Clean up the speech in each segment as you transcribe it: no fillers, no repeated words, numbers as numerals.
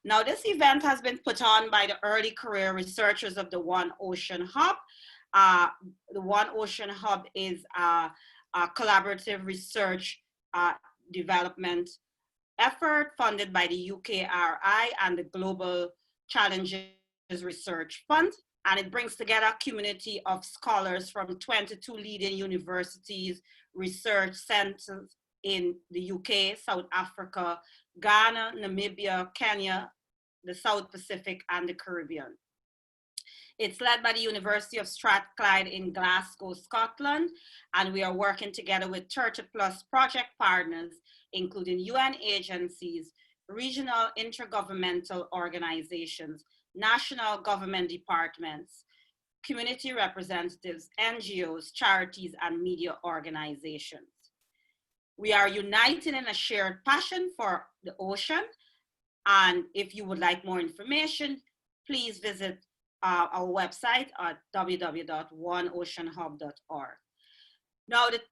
Now, this event has been put on by the early career researchers of the One Ocean Hub. The One Ocean Hub is a collaborative research development effort funded by the UKRI and the Global Challenges Research Fund. And it brings together a community of scholars from 22 leading universities, research centers in the UK, South Africa, Ghana, Namibia, Kenya, the South Pacific, and the Caribbean. It's led by the University of Strathclyde in Glasgow, Scotland, and we are working together with 30+ project partners, including UN agencies, regional intergovernmental organizations, national government departments, community representatives, NGOs, charities, and media organizations. We are united in a shared passion for the ocean. And if you would like more information, please visit our website at www.oneoceanhub.org. Now, the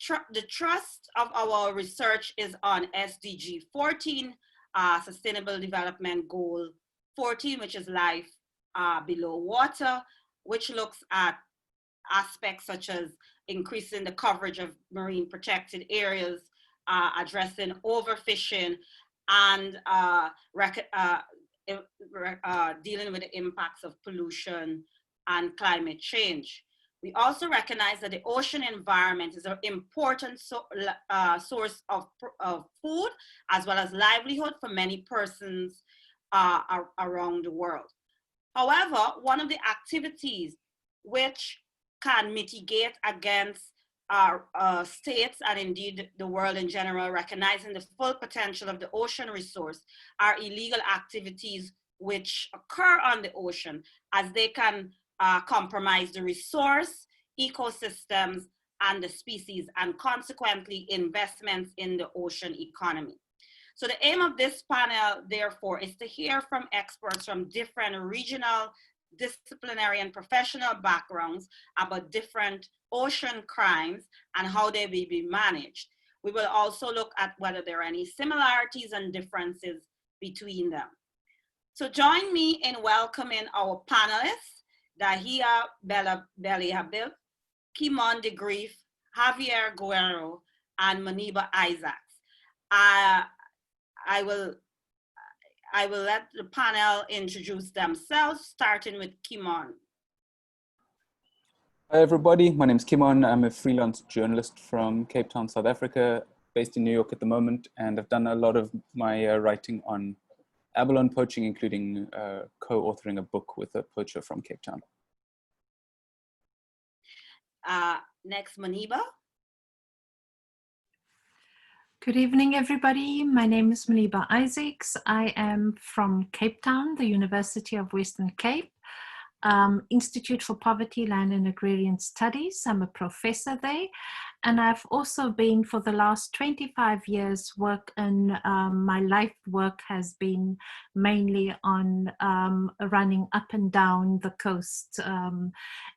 thrust of our research is on SDG 14, Sustainable Development Goal 14, which is life below water, which looks at aspects such as increasing the coverage of marine protected areas, addressing overfishing, and dealing with the impacts of pollution and climate change. We also recognize that the ocean environment is an important source of food as well as livelihood for many persons around the world. However, one of the activities which can mitigate against states and indeed the world in general recognizing the full potential of the ocean resource are illegal activities which occur on the ocean, as they can compromise the resource, ecosystems, and the species, and consequently investments in the ocean economy. So the aim of this panel, therefore, is to hear from experts from different regional, disciplinary, and professional backgrounds about different ocean crimes and how they will be managed. We will also look at whether there are any similarities and differences between them. So join me in welcoming our panelists, Delia Bill, Kimon de Grief, Xavier Guerrero, and Maniba Isaacs. I will let the panel introduce themselves, starting with Kimon. Hi everybody, my name is Kimon. I'm a freelance journalist from Cape Town, South Africa, based in New York at the moment, and I've done a lot of my writing on abalone poaching, including co-authoring a book with a poacher from Cape Town. Next, Maniba. Good evening, everybody. My name is Maniba Isaacs. I am from Cape Town, the University of Western Cape, Institute for Poverty, Land and Agrarian Studies. I'm a professor there. And I've also been, for the last 25 years, my life work has been mainly on running up and down the coast,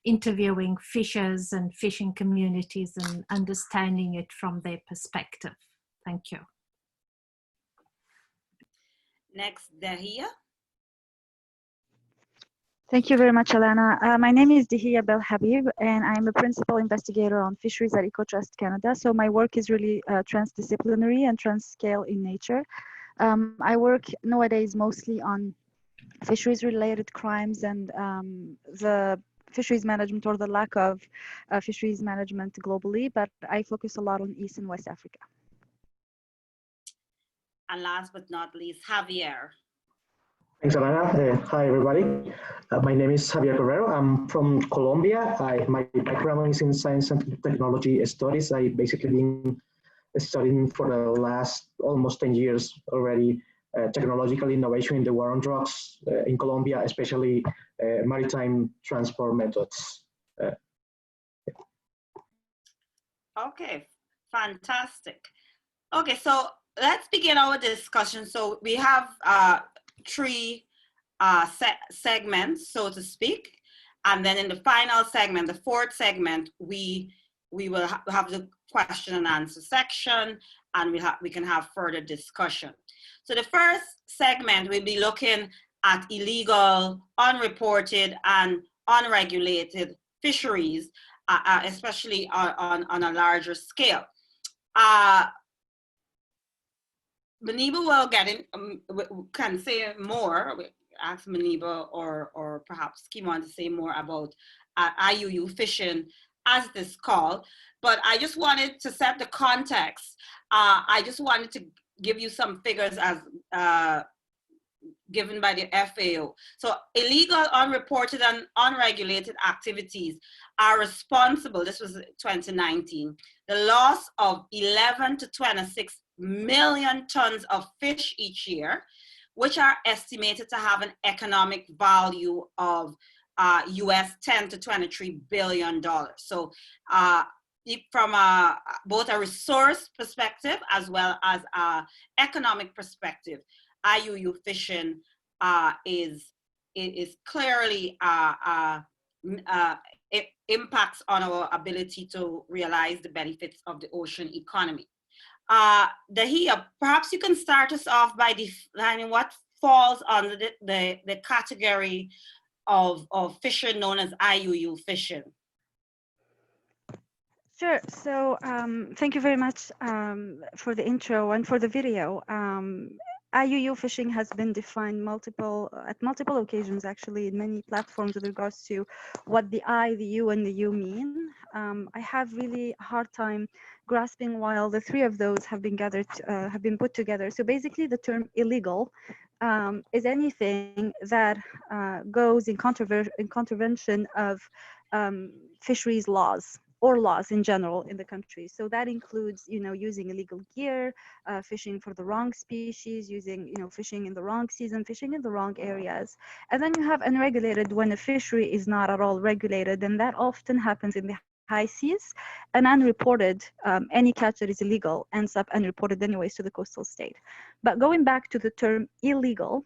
interviewing fishers and fishing communities and understanding it from their perspective. Thank you. Next, Delia. Thank you very much, Alana. My name is Delia Bel Habib, and I'm a principal investigator on fisheries at EcoTrust Canada. So my work is really transdisciplinary and trans-scale in nature. I work nowadays mostly on fisheries-related crimes and the fisheries management or the lack of fisheries management globally, but I focus a lot on East and West Africa. And last but not least, Xavier. Thanks, Alana. Hi, everybody. My name is Xavier Guerrero. I'm from Colombia. My background is in science and technology studies. I've basically been studying for the last almost 10 years already technological innovation in the war on drugs in Colombia, especially maritime transport methods. Okay, fantastic. Okay, so let's begin our discussion. So we have three segments, so to speak. And then in the final segment, the fourth segment, we will have the question and answer section. and we can have further discussion. So the first segment, we'll be looking at illegal, unreported, and unregulated fisheries, especially on a larger scale. Muniba will get in, can say more. We ask Muniba or perhaps Kimon to say more about IUU fishing as this call. But I just wanted to set the context. I just wanted to give you some figures as given by the FAO. So illegal, unreported, and unregulated activities are responsible, this was 2019, the loss of 11 to 26 million tons of fish each year, which are estimated to have an economic value of US 10 to 23 billion dollars. So from both a resource perspective as well as an economic perspective, IUU fishing is clearly it impacts on our ability to realize the benefits of the ocean economy. Delia, perhaps you can start us off by defining what falls under the category of fishing known as IUU fishing. Sure. So thank you very much for the intro and for the video. IUU fishing has been defined at multiple occasions, actually, in many platforms with regards to what the I, the U, and the U mean. I have really a hard time grasping while the three of those have been put together. So basically, the term illegal is anything that goes in contravention of fisheries laws, or laws in general in the country. So that includes, using illegal gear, fishing for the wrong species, using, fishing in the wrong season, fishing in the wrong areas. And then you have unregulated when a fishery is not at all regulated, and that often happens in the high seas. And unreported, any catch that is illegal ends up unreported anyways to the coastal state. But going back to the term illegal,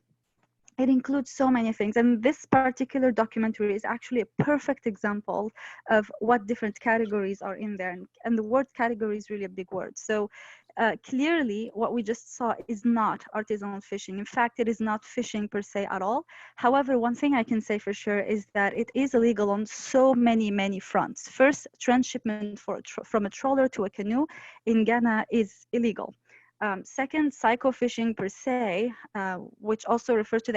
it includes so many things, and this particular documentary is actually a perfect example of what different categories are in there, and the word category is really a big word. So clearly what we just saw is not artisanal fishing. In fact, it is not fishing per se at all. However, one thing I can say for sure is that it is illegal on so many fronts. First, transshipment from a trawler to a canoe in Ghana is illegal. Second, psycho-fishing per se, which also refers to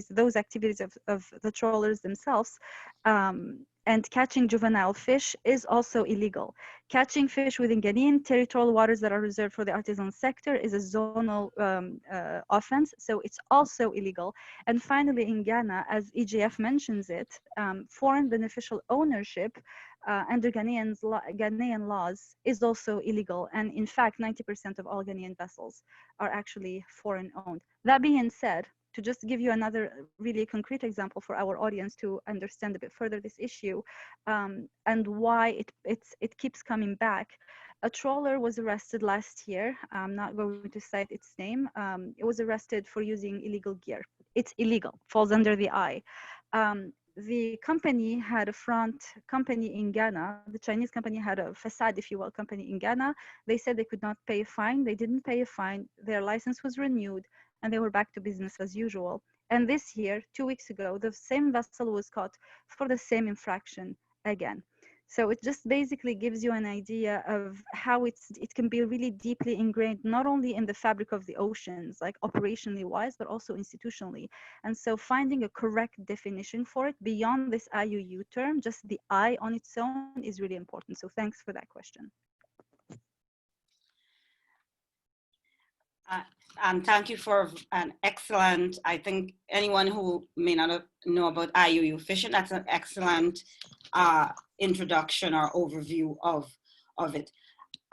those activities of the trawlers themselves, and catching juvenile fish is also illegal. Catching fish within Ghanaian territorial waters that are reserved for the artisan sector is a zonal offense, so it's also illegal. And finally, in Ghana, as EJF mentions it, foreign beneficial ownership under Ghanaian laws is also illegal. And in fact, 90% of all Ghanaian vessels are actually foreign owned. That being said, to just give you another really concrete example for our audience to understand a bit further this issue and why it keeps coming back. A trawler was arrested last year. I'm not going to cite its name. It was arrested for using illegal gear. It's illegal, falls under the I. The company had a front company in Ghana. The Chinese company had a facade, if you will, company in Ghana. They said they could not pay a fine. They didn't pay a fine. Their license was renewed, and they were back to business as usual. And this year, 2 weeks ago, the same vessel was caught for the same infraction again. So it just basically gives you an idea of how it can be really deeply ingrained, not only in the fabric of the oceans, like operationally wise, but also institutionally. And so finding a correct definition for it beyond this IUU term, just the I on its own, is really important. So thanks for that question. And thank you for an excellent, I think anyone who may not know about IUU fishing, that's an excellent introduction or overview of it.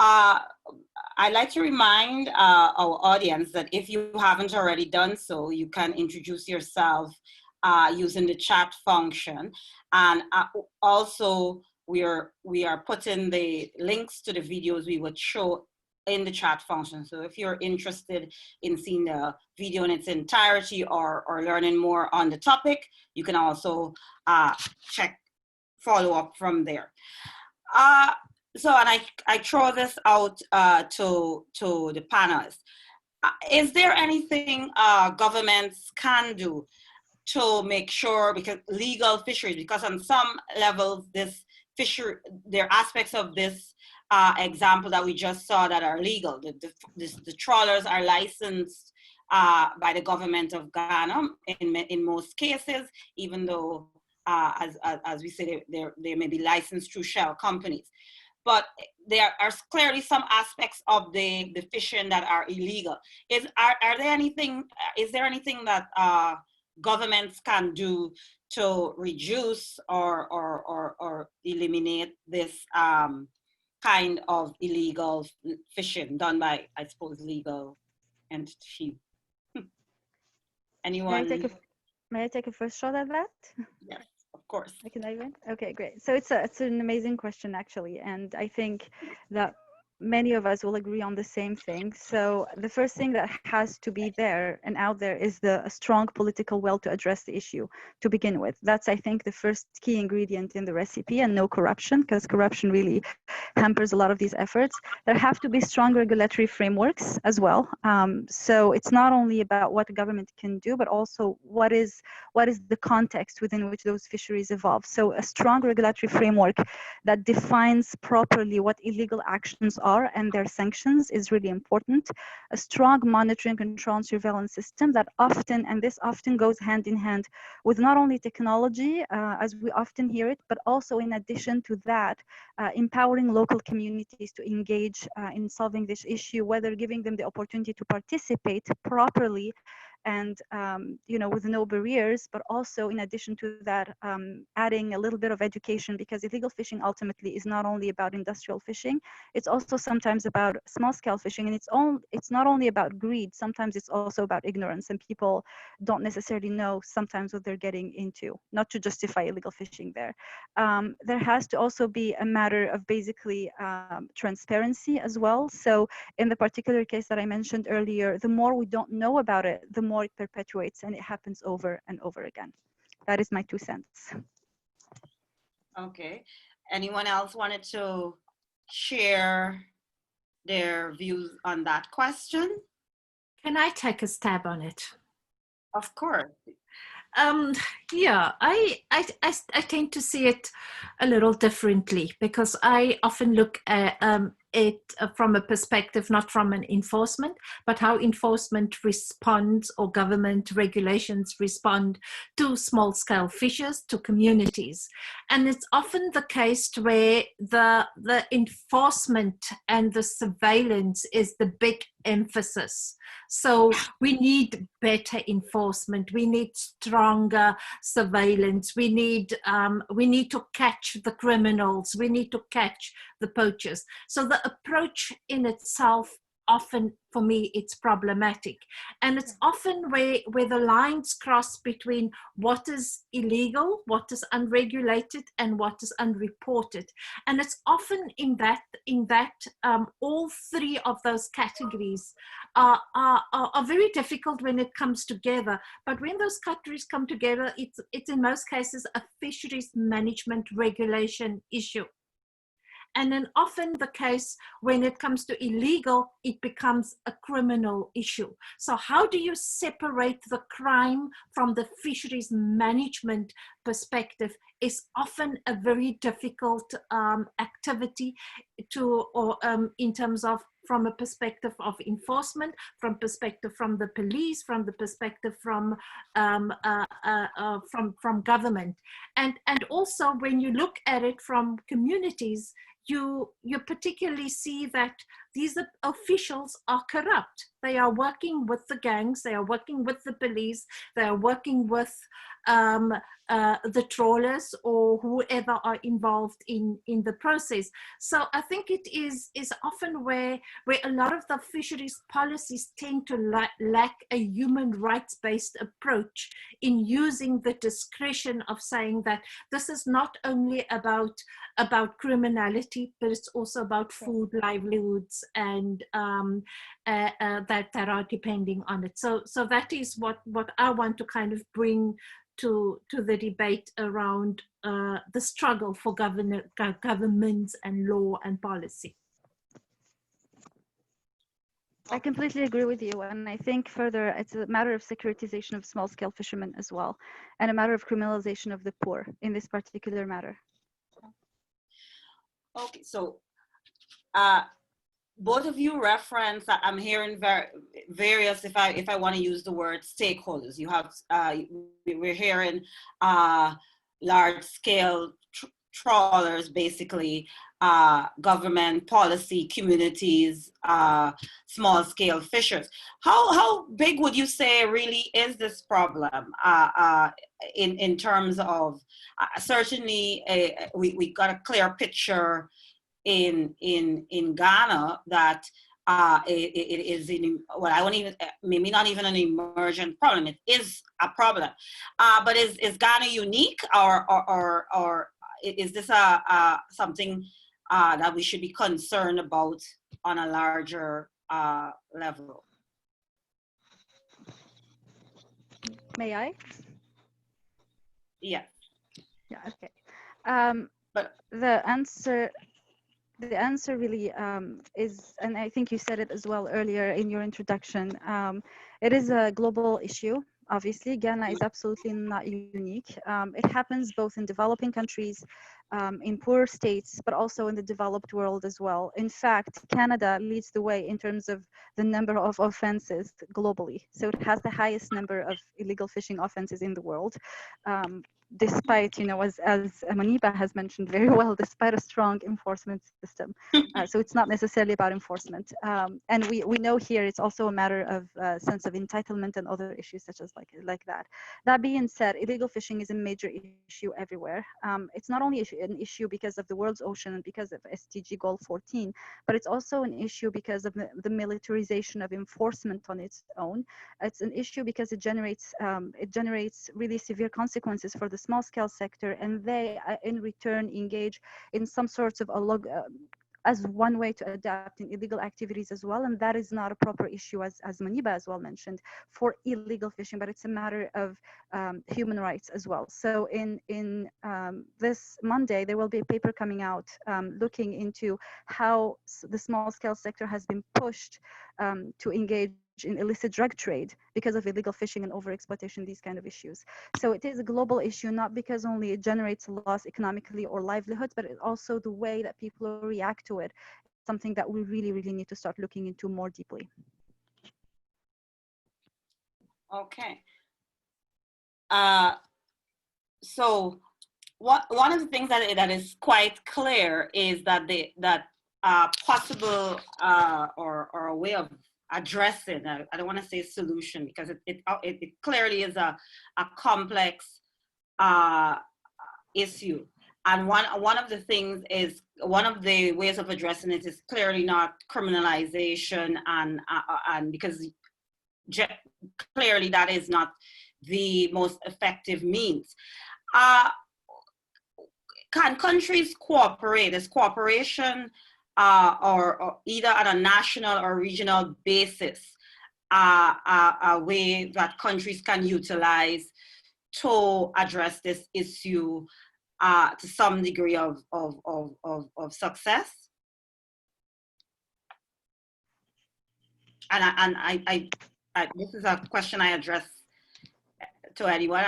I'd like to remind our audience that if you haven't already done so, you can introduce yourself using the chat function. And also we are putting the links to the videos we would show in the chat function. So if you're interested in seeing the video in its entirety or learning more on the topic, you can also follow up from there. So, and I throw this out to the panelists. Is there anything governments can do to make sure, because legal fisheries, because on some levels, this fishery, there are aspects of this example that we just saw that are legal. The trawlers are licensed by the government of Ghana in most cases, even though, as we say, they may be licensed through shell companies. But there are clearly some aspects of the fishing that are illegal. Is there anything that governments can do to reduce or eliminate this kind of illegal fishing done by, I suppose, legal entities? Anyone? May I take a first shot at that? Yes, of course. I can dive in? Okay, great. So it's an amazing question, actually. And I think that many of us will agree on the same thing. So the first thing that has to be there and out there is a strong political will to address the issue to begin with. That's, I think, the first key ingredient in the recipe, and no corruption, because corruption really hampers a lot of these efforts. There have to be strong regulatory frameworks as well. So it's not only about what the government can do, but also what is the context within which those fisheries evolve. So a strong regulatory framework that defines properly what illegal actions are and their sanctions is really important. A strong monitoring, control, and surveillance system that often goes hand in hand with not only technology, as we often hear it, but also in addition to that, empowering local communities to engage in solving this issue, whether giving them the opportunity to participate properly and with no barriers, but also in addition to that, adding a little bit of education, because illegal fishing ultimately is not only about industrial fishing, it's also sometimes about small-scale fishing, and it's not only about greed, sometimes it's also about ignorance, and people don't necessarily know sometimes what they're getting into, not to justify illegal fishing there. There has to also be a matter of basically transparency as well. So in the particular case that I mentioned earlier, the more we don't know about it, the more it perpetuates, and it happens over and over again. That is my 2 cents. Okay. Anyone else wanted to share their views on that question? Can I take a stab on it? Of course. Yeah, I tend to see it a little differently, because I often look at it from a perspective, not from an enforcement, but how enforcement responds, or government regulations respond to small-scale fishers, to communities. And it's often the case where the enforcement and the surveillance is the big emphasis. So we need better enforcement, we need stronger surveillance, we need to catch the criminals, we need to catch the poachers. So the approach in itself, often for me, it's problematic, and it's often where the lines cross between what is illegal, what is unregulated, and what is unreported. And it's often in that all three of those categories are very difficult when it comes together. But when those categories come together, it's in most cases a fisheries management regulation issue. And then often the case when it comes to illegal, it becomes a criminal issue. So how do you separate the crime from the fisheries management perspective is often a very difficult activity in terms of, from a perspective of enforcement, from perspective from the police, from the perspective from government, and also when you look at it from communities, you particularly see that these officials are corrupt. They are working with the gangs, they are working with the police, they are working with the trawlers or whoever are involved in the process. So I think it is often where a lot of the fisheries policies tend to lack a human rights-based approach in using the discretion of saying that this is not only about criminality, but it's also about food, livelihoods, and that are depending on it. So that is what I want to kind of bring to the debate around the struggle for governments and law and policy. I completely agree with you, and I think further it's a matter of securitization of small-scale fishermen as well, and a matter of criminalization of the poor in this particular matter. Okay, so both of you reference, I'm hearing various, if I want to use the word stakeholders. You have, we're hearing large scale trawlers, basically, government, policy, communities, small scale fishers. How big would you say really is this problem in terms of, certainly we got a clear picture in Ghana that it is well, I won't even, maybe not even an emergent problem. It is a problem, but is Ghana unique, or is this something that we should be concerned about on a larger level? May I? Yeah. Yeah. Okay. But the answer really is, and I think you said it as well earlier in your introduction, it is a global issue. Obviously, Ghana is absolutely not unique. It happens both in developing countries, in poor states, but also in the developed world as well. In fact, Canada leads the way in terms of the number of offenses globally. So it has the highest number of illegal fishing offenses in the world. Despite, you know, as Maniba has mentioned very well, despite a strong enforcement system. So it's not necessarily about enforcement. And we know here it's also a matter of sense of entitlement and other issues such as like that. That being said, illegal fishing is a major issue everywhere. It's not only an issue because of the world's ocean and because of SDG Goal 14, but it's also an issue because of the militarization of enforcement on its own. It's an issue because it generates really severe consequences for the small-scale sector, and they in return engage in some sorts of as one way to adapt in illegal activities as well, and that is not a proper issue, as Maniba as well mentioned, for illegal fishing, but it's a matter of human rights as well. So in this Monday, there will be a paper coming out looking into how the small-scale sector has been pushed to engage in illicit drug trade because of illegal fishing and overexploitation, these kind of issues. So it is a global issue, not because only it generates loss economically or livelihoods, but it also the way that people react to it, something that we really, really need to start looking into more deeply. Okay. So one of the things that is quite clear is that possible or a way of addressing, I don't want to say solution, because it clearly is a complex issue. And one of the things is, one of the ways of addressing it is clearly not criminalization, and because clearly that is not the most effective means. Can countries cooperate? Is cooperation or either on a national or regional basis a way that countries can utilize to address this issue to some degree of success? And I this is a question I address to anyone.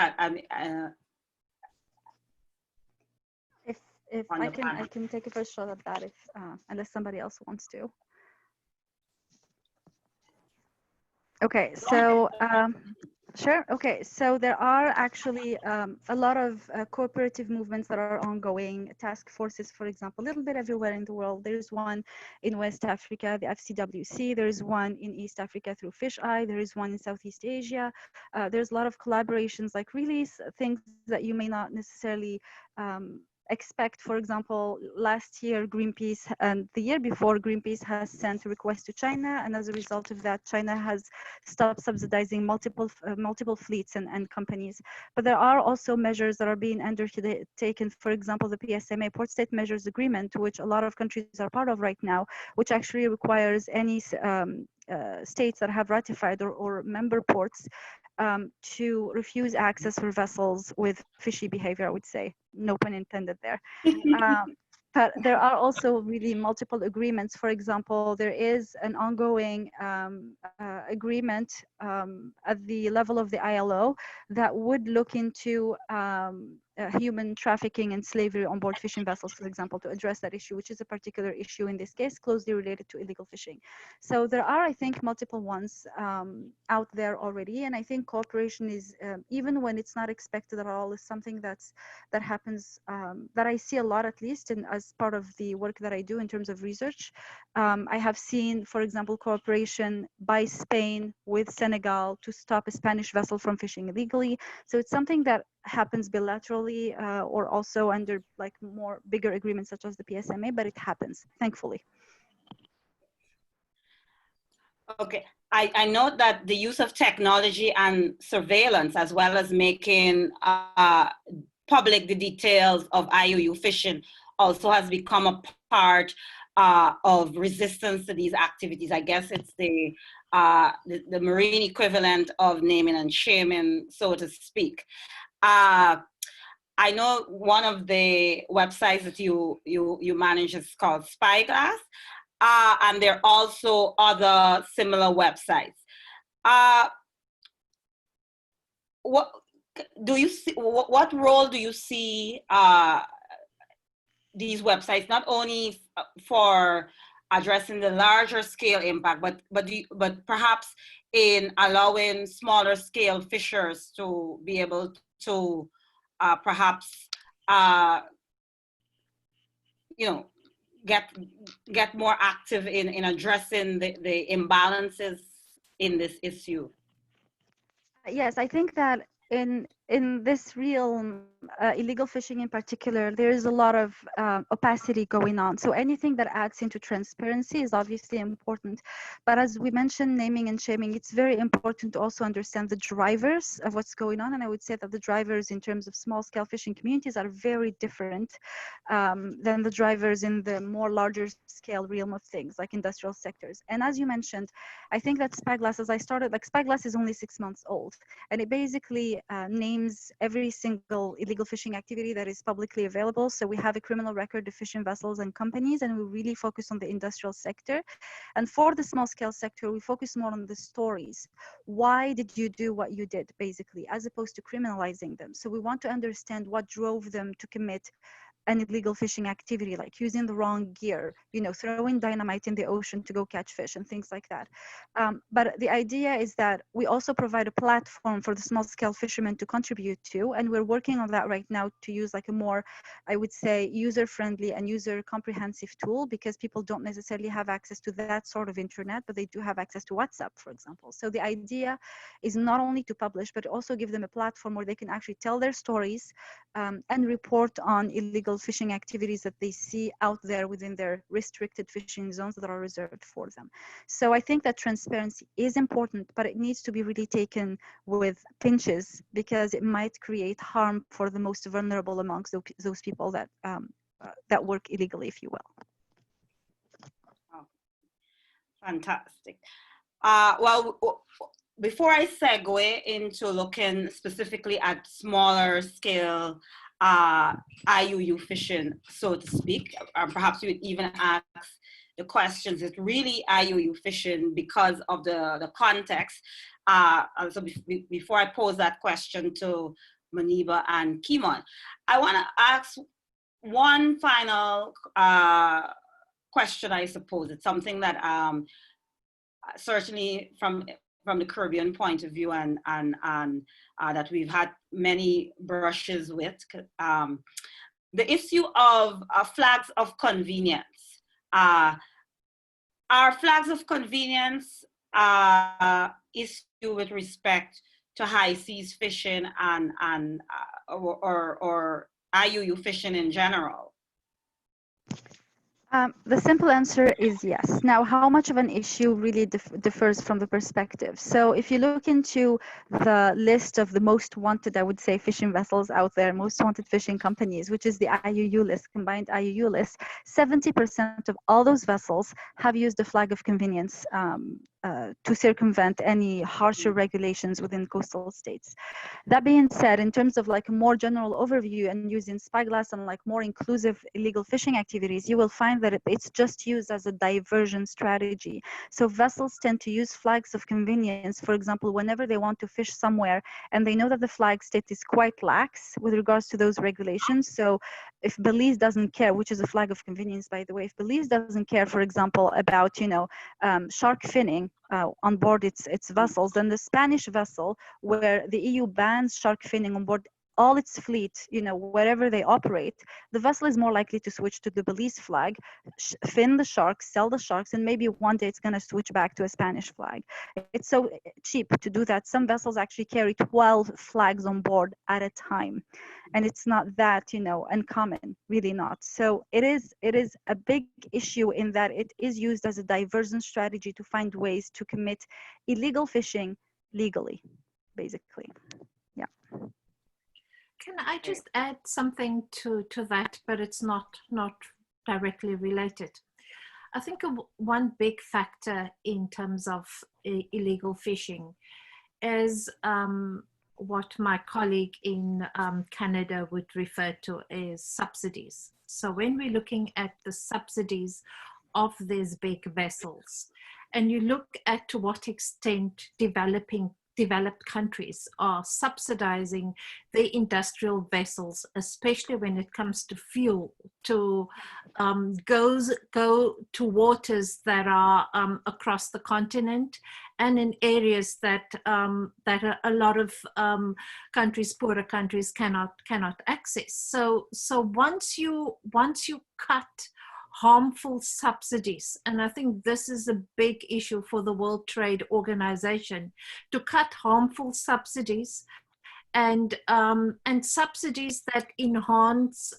If I can take a first shot at that, if unless somebody else wants to. Okay, so sure. Okay, so there are actually a lot of cooperative movements that are ongoing, task forces, for example, a little bit everywhere in the world. There's one in West Africa, the FCWC. There's one in East Africa through Fish Eye. There is one in Southeast Asia. There's a lot of collaborations, like really things that you may not necessarily expect. For example, last year Greenpeace and the year before, Greenpeace has sent a request to China, and as a result of that, China has stopped subsidizing multiple fleets and companies. But there are also measures that are being undertaken. For example, the PSMA, Port State Measures Agreement, which a lot of countries are part of right now, which actually requires any states that have ratified or member ports to refuse access for vessels with fishy behavior, I would say. No pun intended there. But there are also really multiple agreements. For example, there is an ongoing agreement at the level of the ILO that would look into human trafficking and slavery on board fishing vessels, for example, to address that issue, which is a particular issue in this case, closely related to illegal fishing. So there are, I think, multiple ones out there already. And I think cooperation is, even when it's not expected at all, is something that happens, that I see a lot, at least, and as part of the work that I do in terms of research. I have seen, for example, cooperation by Spain with Senegal to stop a Spanish vessel from fishing illegally. So it's something that happens bilaterally or also under like more bigger agreements such as the PSMA, but it happens, thankfully. Okay, I note that the use of technology and surveillance, as well as making public the details of IUU fishing, also has become a part of resistance to these activities. I guess it's the marine equivalent of naming and shaming, so to speak. I know one of the websites that you manage is called Spyglass, and there are also other similar websites. What do you see? What role do you see these websites, not only for addressing the larger scale impact, but perhaps in allowing smaller scale fishers to be able to perhaps get more active in addressing the imbalances in this issue? Yes, I think that in this realm, illegal fishing in particular, there is a lot of opacity going on. So anything that adds into transparency is obviously important. But as we mentioned, naming and shaming, it's very important to also understand the drivers of what's going on. And I would say that the drivers in terms of small scale fishing communities are very different than the drivers in the more larger scale realm of things like industrial sectors. And as you mentioned, I think that Spyglass, as I started, like Spyglass is only 6 months old, and it basically names every single illegal fishing activity that is publicly available. So we have a criminal record of fishing vessels and companies, and we really focus on the industrial sector. And for the small scale sector, we focus more on the stories. Why did you do what you did, basically, as opposed to criminalizing them? So we want to understand what drove them to commit an illegal fishing activity, like using the wrong gear, throwing dynamite in the ocean to go catch fish and things like that. But the idea is that we also provide a platform for the small scale fishermen to contribute to, and we're working on that right now to use like a more, I would say, user-friendly and user-comprehensive tool, because people don't necessarily have access to that sort of internet, but they do have access to WhatsApp, for example. So the idea is not only to publish, but also give them a platform where they can actually tell their stories and report on illegal fishing activities that they see out there within their restricted fishing zones that are reserved for them. So I think that transparency is important, but it needs to be really taken with pinches, because it might create harm for the most vulnerable amongst those people that that work illegally, if you will. Oh, fantastic. Well, before I segue into looking specifically at smaller scale IUU fishing, so to speak, perhaps you would even ask the questions, is really IUU fishing because of the context? So before I pose that question to Muniba and Kimon, I want to ask one final question, I suppose. It's something that certainly from the Caribbean point of view and that we've had many brushes with, the issue of flags of convenience. Are flags of convenience issue with respect to high seas fishing or IUU fishing in general? The simple answer is yes. Now, how much of an issue really differs from the perspective? So if you look into the list of the most wanted, I would say, fishing vessels out there, most wanted fishing companies, which is the IUU list, combined IUU list, 70% of all those vessels have used the flag of convenience to circumvent any harsher regulations within coastal states. That being said, in terms of like a more general overview and using spyglass and like more inclusive illegal fishing activities, you will find that it's just used as a diversion strategy. So vessels tend to use flags of convenience, for example, whenever they want to fish somewhere and they know that the flag state is quite lax with regards to those regulations. So if Belize doesn't care, which is a flag of convenience, by the way, if Belize doesn't care, for example, about, you know, shark finning on board its vessels, then the Spanish vessel, where the EU bans shark finning on board all its fleet, you know, wherever they operate, the vessel is more likely to switch to the Belize flag, fin the sharks, sell the sharks, and maybe one day it's going to switch back to a Spanish flag. It's so cheap to do that. Some vessels actually carry 12 flags on board at a time. And it's not that, you know, uncommon, really not. So it is a big issue in that it is used as a diversion strategy to find ways to commit illegal fishing legally, basically. Yeah. Can I just add something to that, but it's not directly related? I think one big factor in terms of illegal fishing is what my colleague in Canada would refer to as subsidies. So when we're looking at the subsidies of these big vessels, and you look at to what extent developed countries are subsidizing their industrial vessels, especially when it comes to fuel, to go to waters that are across the continent and in areas that a lot of countries, poorer countries, cannot access. So once you cut harmful subsidies, and I think this is a big issue for the World Trade Organization, to cut harmful subsidies and subsidies that enhance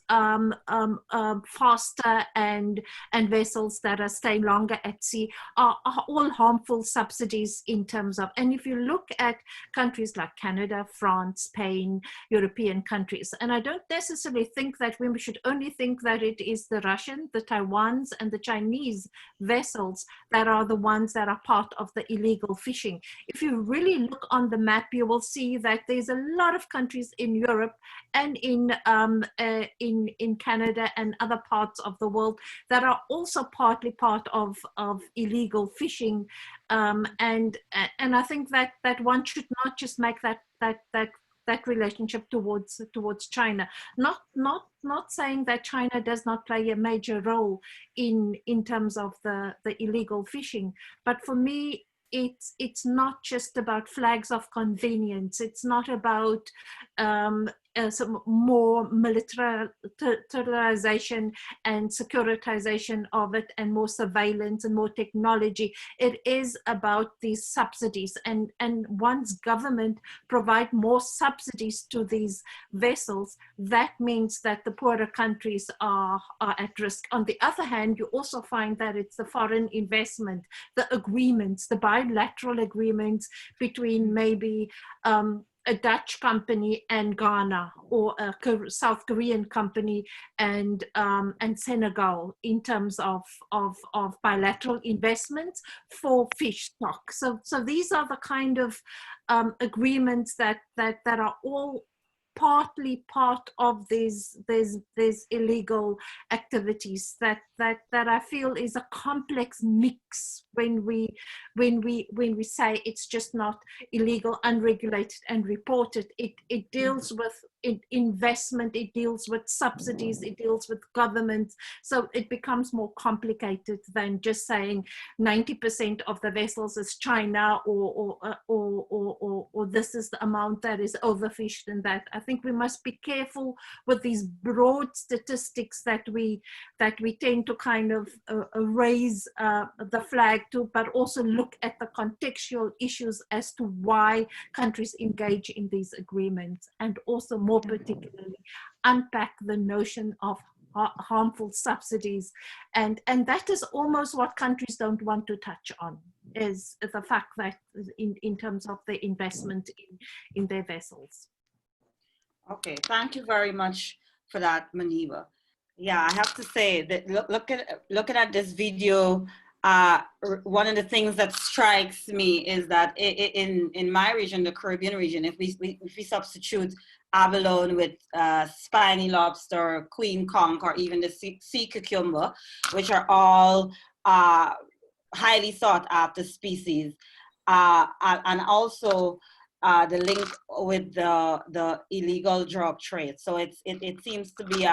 faster and vessels that are staying longer at sea are all harmful subsidies in terms of, and if you look at countries like Canada, France, Spain, European countries, and I don't necessarily think that we should only think that it is the Russian, the Taiwans and the Chinese vessels that are the ones that are part of the illegal fishing. If you really look on the map, you will see that there's a lot of countries in Europe and in Canada and other parts of the world that are also partly part of illegal fishing, and I think that one should not just make that relationship towards China. Not saying that China does not play a major role in terms of the illegal fishing, but for me, it's not just about flags of convenience. It's not about some more militarization and securitization of it and more surveillance and more technology. It is about these subsidies, and once government provide more subsidies to these vessels, that means that the poorer countries are at risk. On the other hand, you also find that it's the foreign investment, the agreements, the bilateral agreements between maybe a Dutch company and Ghana, or a South Korean company and Senegal, in terms of bilateral investments for fish stock. So these are the kind of agreements that are all partly part of these illegal activities that I feel is a complex mix when we say it's just not illegal, unregulated and reported. It deals with investment, it deals with subsidies, it deals with governments. So it becomes more complicated than just saying 90% of the vessels is China, or this is the amount that is overfished, and that. I think we must be careful with these broad statistics that we tend to kind of raise the flag to, but also look at the contextual issues as to why countries engage in these agreements, and also more particularly unpack the notion of harmful subsidies, and that is almost what countries don't want to touch on, is the fact that in terms of the investment in their vessels. Okay, thank you very much for that, Maniva. Yeah, I have to say that looking at this video, one of the things that strikes me is that in my region, the Caribbean region, if we substitute abalone with spiny lobster, queen conch, or even the sea cucumber, which are all highly sought after species, and also the link with the illegal drug trade. So it seems to be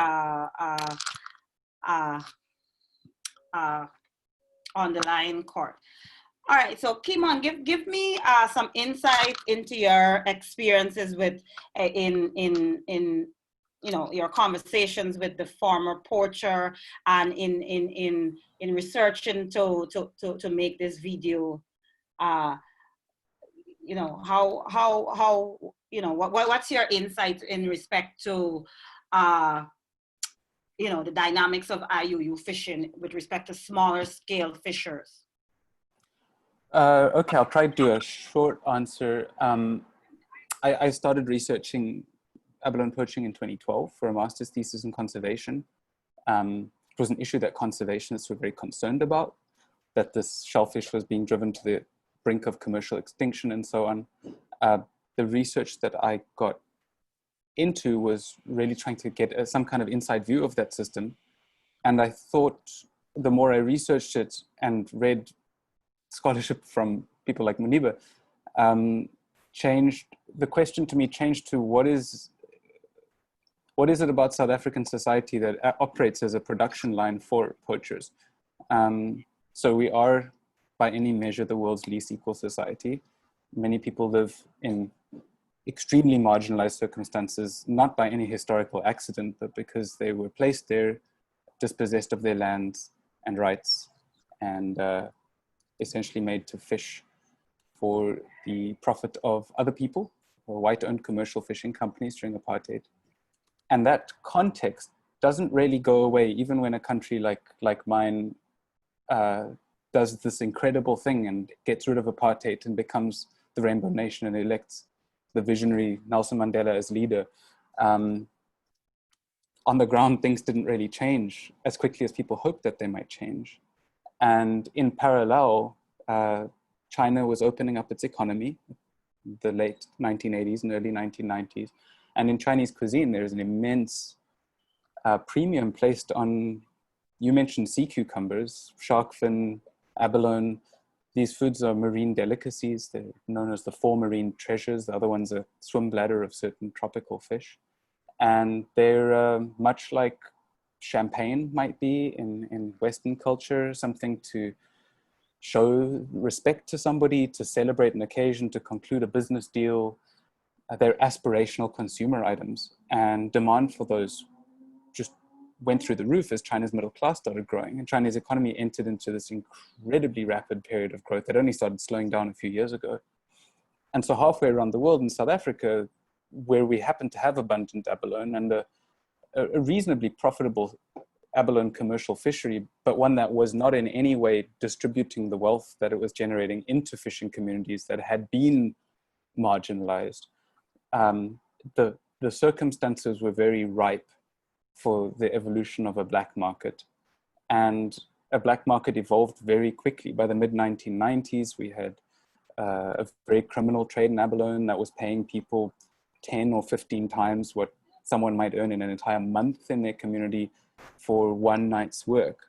on the line court. All right, so Kimon, give me some insight into your experiences with in you know, your conversations with the former poacher, and in researching to make this video. You know, how you know, what's your insight in respect to you know, the dynamics of IUU fishing with respect to smaller scale fishers? Okay, I'll try to do a short answer. I started researching abalone poaching in 2012 for a master's thesis in conservation. It was an issue that conservationists were very concerned about, that this shellfish was being driven to the brink of commercial extinction and so on. The research that I got into was really trying to get some kind of inside view of that system. And I thought the more I researched it and read scholarship from people like Muniba, the question to me changed to what is it about South African society that operates as a production line for poachers? So we are, by any measure, the world's least equal society. Many people live in extremely marginalized circumstances, not by any historical accident, but because they were placed there, dispossessed of their lands and rights, and essentially made to fish for the profit of other people, or white-owned commercial fishing companies during apartheid. And that context doesn't really go away, even when a country like mine does this incredible thing and gets rid of apartheid and becomes the Rainbow Nation and elects the visionary Nelson Mandela as leader. On the ground, things didn't really change as quickly as people hoped that they might change. And in parallel, China was opening up its economy, the late 1980s and early 1990s. And in Chinese cuisine, there's an immense premium placed on, you mentioned sea cucumbers, shark fin, abalone. These foods are marine delicacies. They're known as the 4 marine treasures. The other one's a swim bladder of certain tropical fish. And they're much like champagne might be in Western culture, something to show respect to somebody, to celebrate an occasion, to conclude a business deal. They're aspirational consumer items, and demand for those just went through the roof as China's middle class started growing, and China's economy entered into this incredibly rapid period of growth that only started slowing down a few years ago. And so halfway around the world, in South Africa, where we happen to have abundant abalone and a reasonably profitable abalone commercial fishery, but one that was not in any way distributing the wealth that it was generating into fishing communities that had been marginalized. The circumstances were very ripe for the evolution of a black market. And a black market evolved very quickly. By the mid-1990s, we had a very criminal trade in abalone that was paying people 10 or 15 times what someone might earn in an entire month in their community for one night's work.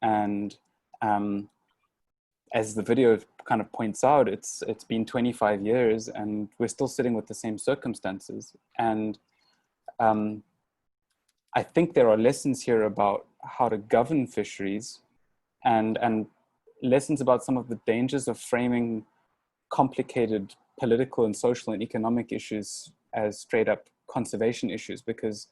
And as the video kind of points out, it's been 25 years and we're still sitting with the same circumstances. And I think there are lessons here about how to govern fisheries and lessons about some of the dangers of framing complicated political and social and economic issues as straight up conservation issues, because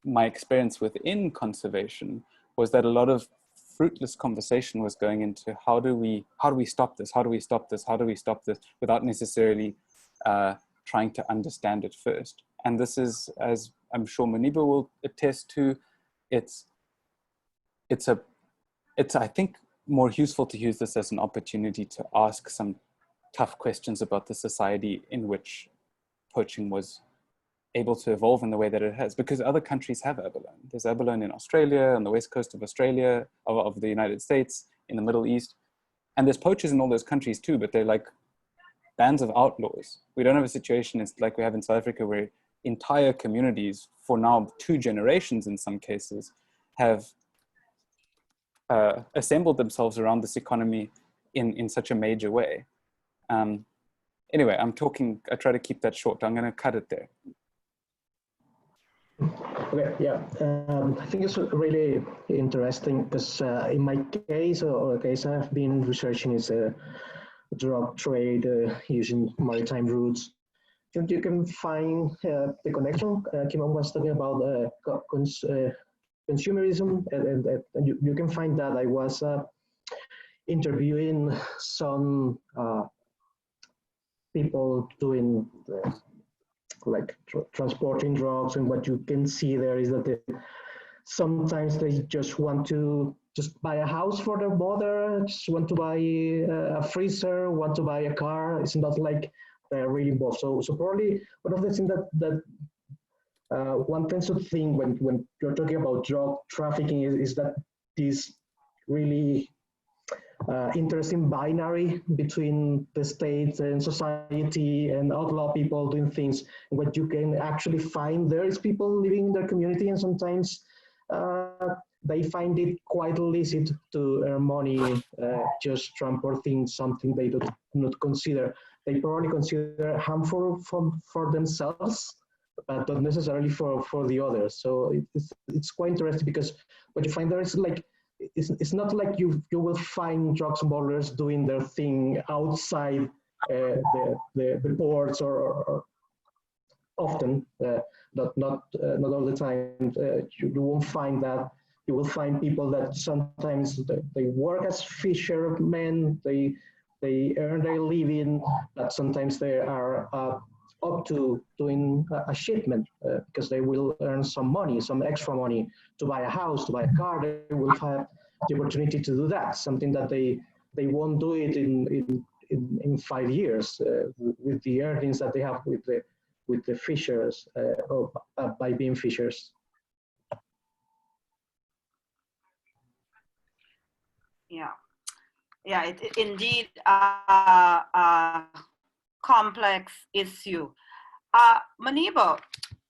my experience within conservation was that a lot of fruitless conversation was going into how do we stop this, how do we stop this, how do we stop this, without necessarily trying to understand it first. And this is, as I'm sure Muniba will attest to, it's I think more useful to use this as an opportunity to ask some tough questions about the society in which poaching was able to evolve in the way that it has, because other countries have abalone. There's abalone in Australia, on the west coast of Australia, of the United States, in the Middle East. And there's poachers in all those countries too, but they're like bands of outlaws. We don't have a situation it's like we have in South Africa where entire communities, for now 2 generations in some cases, have assembled themselves around this economy in such a major way. Anyway, I try to keep that short. I'm going to cut it there. Okay, yeah, I think it's really interesting because in my case, or a case I've been researching is drug trade using maritime routes. You can find the connection. Kimon was talking about consumerism, and you can find that. I was interviewing some people doing like transporting drugs, and what you can see there is that sometimes they just want to buy a house for their mother, just want to buy a freezer, want to buy a car. It's not like they're really involved. So probably one of the things that one tends to think when you're talking about drug trafficking is that this really interesting binary between the state and society and outlaw people doing things. What you can actually find there is people living in their community, and sometimes they find it quite illicit to earn money just transporting something they do not consider. They probably consider harmful for themselves, but not necessarily for the others. So it's quite interesting because what you find there is like, it's not like you will find drug smugglers doing their thing outside the ports or often, not all the time. You won't find that. You will find people that sometimes they work as fishermen, they earn their living, but sometimes they are up to doing a shipment because they will earn some money, some extra money to buy a house, to buy a car. They will have the opportunity to do that, something that they won't do it in 5 years with the earnings that they have with the fishers or by being fishers. Yeah, it indeed complex issue. Maniba,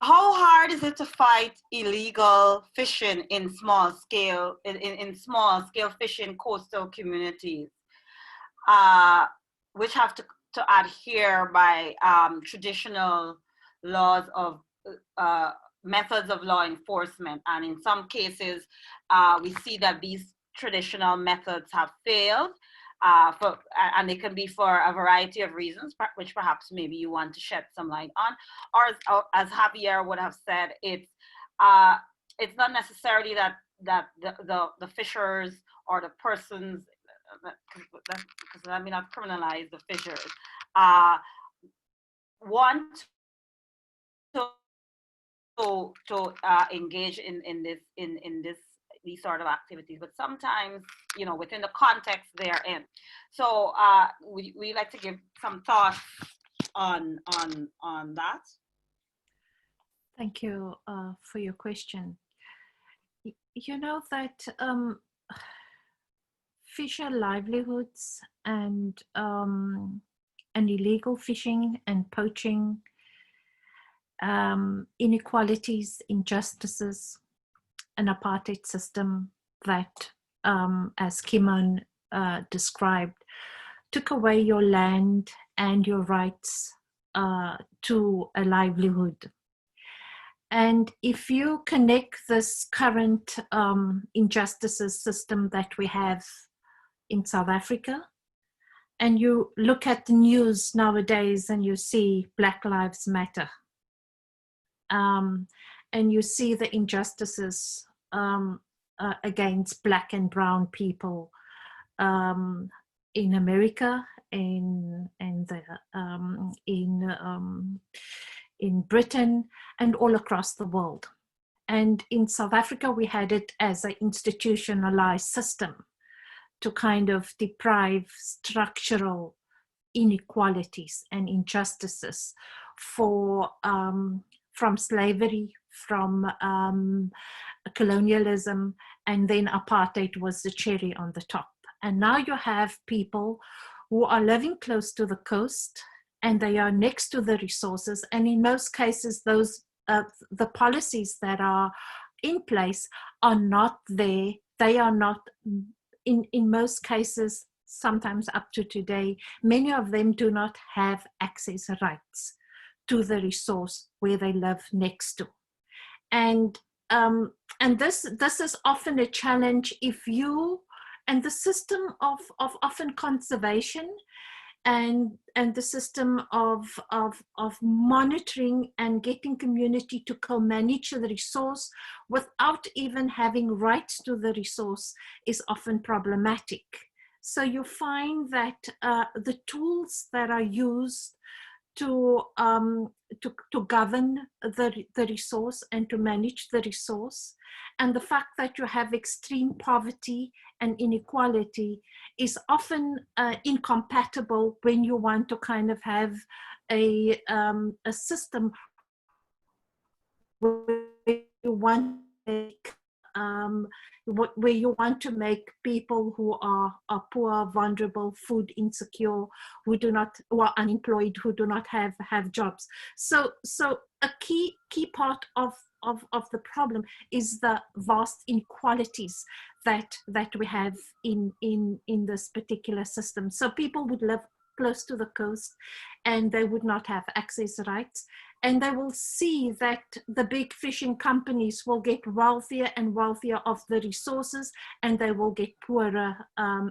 how hard is it to fight illegal fishing in small scale fishing coastal communities, which have to adhere by traditional laws of methods of law enforcement? And in some cases, we see that these traditional methods have failed, and they can be for a variety of reasons, which perhaps maybe you want to shed some light on. Or as Xavier would have said, it's not necessarily that the fishers or the persons, because let me not criminalize the fishers, want to engage in these sort of activities, but sometimes, you know, within the context they're in. So we like to give some thoughts on that. Thank you for your question. You know that fisher livelihoods and illegal fishing and poaching, inequalities, injustices, an apartheid system that, as Kimon described, took away your land and your rights to a livelihood. And if you connect this current injustices system that we have in South Africa, and you look at the news nowadays and you see Black Lives Matter, and you see the injustices against Black and brown people in America, in Britain, and all across the world. And in South Africa, we had it as an institutionalized system to kind of deprive structural inequalities and injustices from slavery, from colonialism, and then apartheid was the cherry on the top. And now you have people who are living close to the coast, and they are next to the resources. And in most cases, those the policies that are in place are not there. They are not, in most cases, sometimes up to today, many of them do not have access rights to the resource where they live next to. And this is often a challenge if you, and the system of often conservation and the system of monitoring and getting community to co-manage the resource without even having rights to the resource is often problematic. So you find that the tools that are used to govern the resource and to manage the resource, and the fact that you have extreme poverty and inequality is often incompatible when you want to kind of have a system where you want to make, where you want to make people who are poor, vulnerable, food insecure, who are unemployed, who do not have jobs. So a key part of the problem is the vast inequalities that we have in this particular system. So people would live close to the coast and they would not have access rights, and they will see that the big fishing companies will get wealthier and wealthier of the resources, and they will get poorer,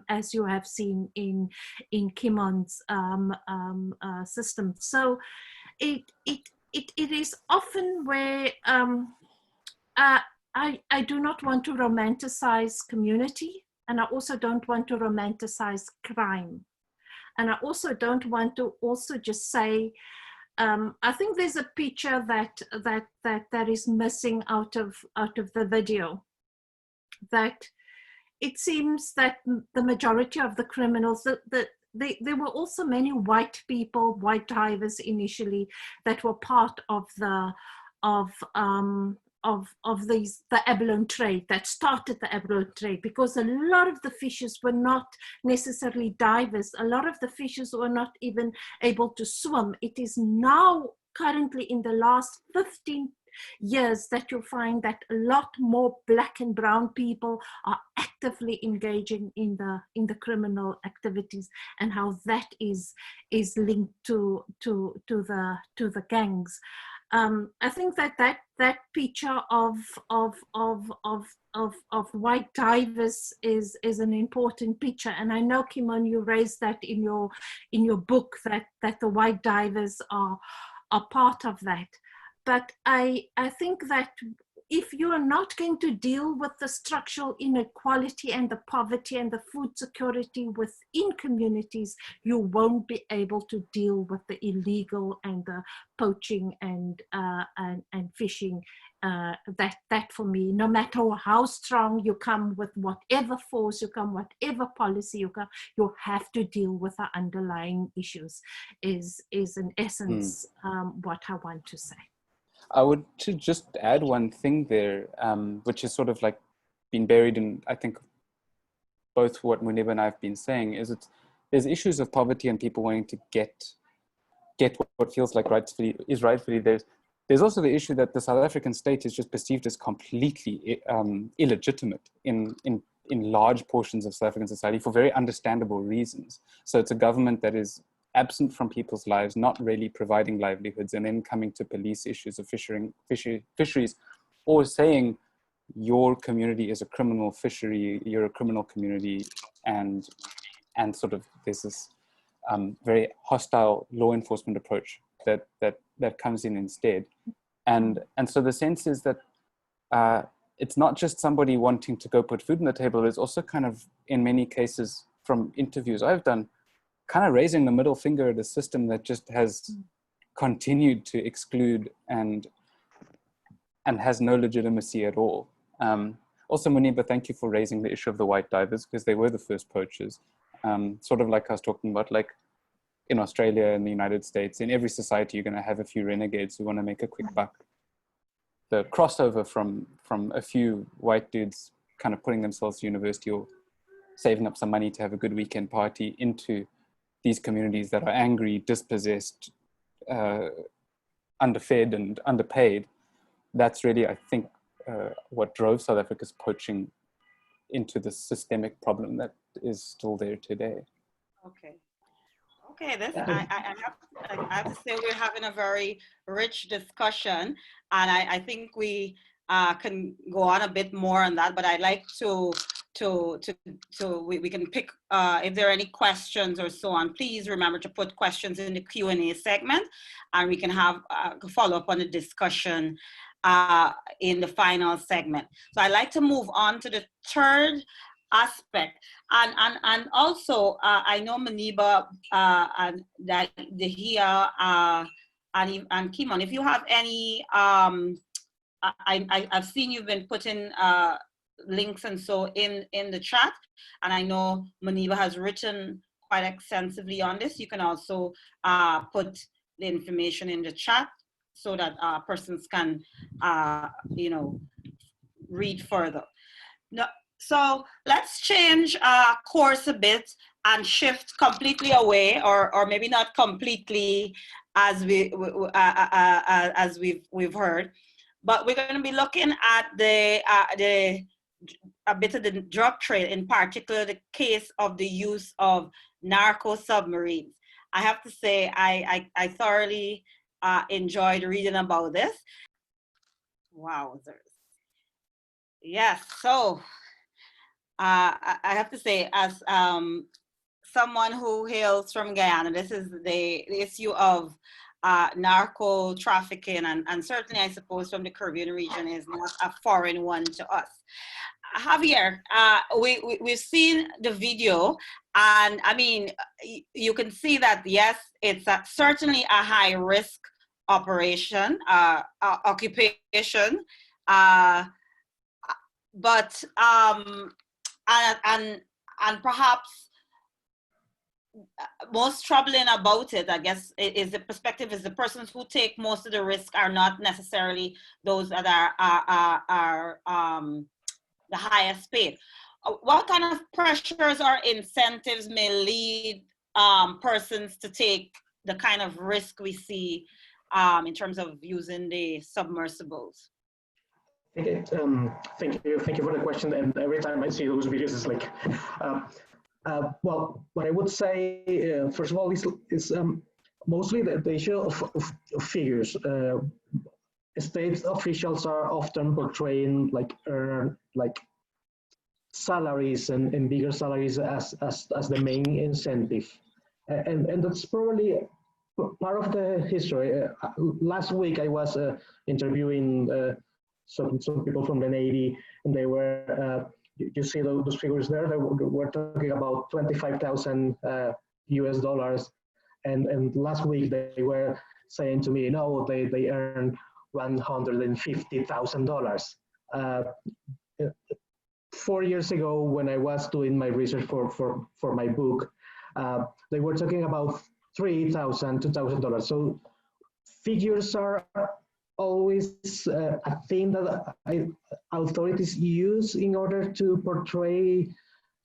as you have seen in Kimon's system. So it is often where I do not want to romanticize community, and I also don't want to romanticize crime. And I also don't want to also just say, I think there's a picture that is missing out of the video, that it seems that the majority of the criminals, there were also many white people, white divers initially, that were part of the abalone trade, that started the abalone trade, because a lot of the fishers were not necessarily divers. A lot of the fishers were not even able to swim. It is now currently in the last 15 years that you'll find that a lot more black and brown people are actively engaging in the criminal activities, and how that is linked to the gangs. I think that picture of white divers is an important picture, and I know, Kimon, you raised that in your book, that the white divers are part of that. But I think that if you are not going to deal with the structural inequality and the poverty and the food security within communities, you won't be able to deal with the illegal and the poaching and fishing. That for me, no matter how strong you come, with whatever force you come, whatever policy you come, you have to deal with the underlying issues, is in essence what I want to say. I would just add one thing there, which is sort of like been buried in, I think, both what Muniba and I have been saying, is there's issues of poverty and people wanting to get what feels like rightfully. There's also the issue that the South African state is just perceived as completely illegitimate in large portions of South African society for very understandable reasons. So it's a government that is absent from people's lives, not really providing livelihoods, and then coming to police issues of fisheries, or saying your community is a criminal fishery, you're a criminal community, and sort of there's this very hostile law enforcement approach that comes in instead. And so the sense is that it's not just somebody wanting to go put food on the table, it's also kind of, in many cases from interviews I've done, kind of raising the middle finger at a system that just has continued to exclude and has no legitimacy at all. Also, Muniba, thank you for raising the issue of the white divers, because they were the first poachers. Sort of like I was talking about, like in Australia and the United States, in every society, you're going to have a few renegades who want to make a quick buck. The crossover from a few white dudes kind of putting themselves to university or saving up some money to have a good weekend party into these communities that are angry, dispossessed, underfed and underpaid. That's really, I think, what drove South Africa's poaching into the systemic problem that is still there today. Okay. Okay, I have to say we're having a very rich discussion, and I think we can go on a bit more on that, but I'd like we can pick, if there are any questions or so on, please remember to put questions in the Q&A segment, and we can have follow up on the discussion in the final segment. So I'd like to move on to the third aspect, and also I know Maniba and Delia and Kimon, if you have any, I've seen you've been putting links and so in the chat, and I know Maniba has written quite extensively on this. You can also put the information in the chat so that persons can read further. No, so let's change course a bit and shift completely away, or maybe not completely, as we've heard, but we're going to be looking at a bit of the drug trade, in particular the case of the use of narco submarines. I have to say I thoroughly enjoyed reading about this. Wow. Yes, so I have to say, as someone who hails from Guyana, this is the issue of narco trafficking, and certainly I suppose from the Caribbean region is not a foreign one to us. Javier, we've seen the video, and I mean, you can see that, yes, it's certainly a high risk operation, occupation, but and perhaps most troubling about it, I guess, is the perspective is the persons who take most of the risk are not necessarily those that are the highest paid. What kind of pressures or incentives may lead persons to take the kind of risk we see in terms of using the submersibles? Thank you for the question. And every time I see those videos, it's like, well, what I would say, first of all, is mostly the issue of figures. State officials are often portraying like salaries and bigger salaries as the main incentive, and that's probably part of the history. Last week I was interviewing some people from the Navy, and they were you see those figures there. They were talking about $25,000 US, and last week they were saying to me, no, they earn $150,000. 4 years ago, when I was doing my research for my book, they were talking about $3,000, $2,000. So figures are always a thing that authorities use in order to portray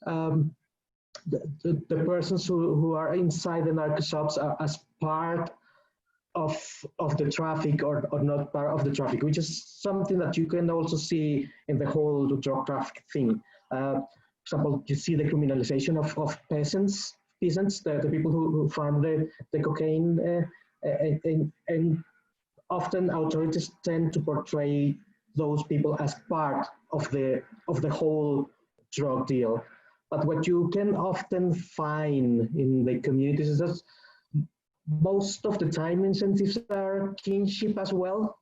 the persons who are inside the narco shops as part of the traffic or not part of the traffic, which is something that you can also see in the whole drug traffic thing. For example, you see the criminalization of peasants, the people who farm the cocaine, and often authorities tend to portray those people as part of the whole drug deal. But what you can often find in the communities is that most of the time incentives are kinship as well.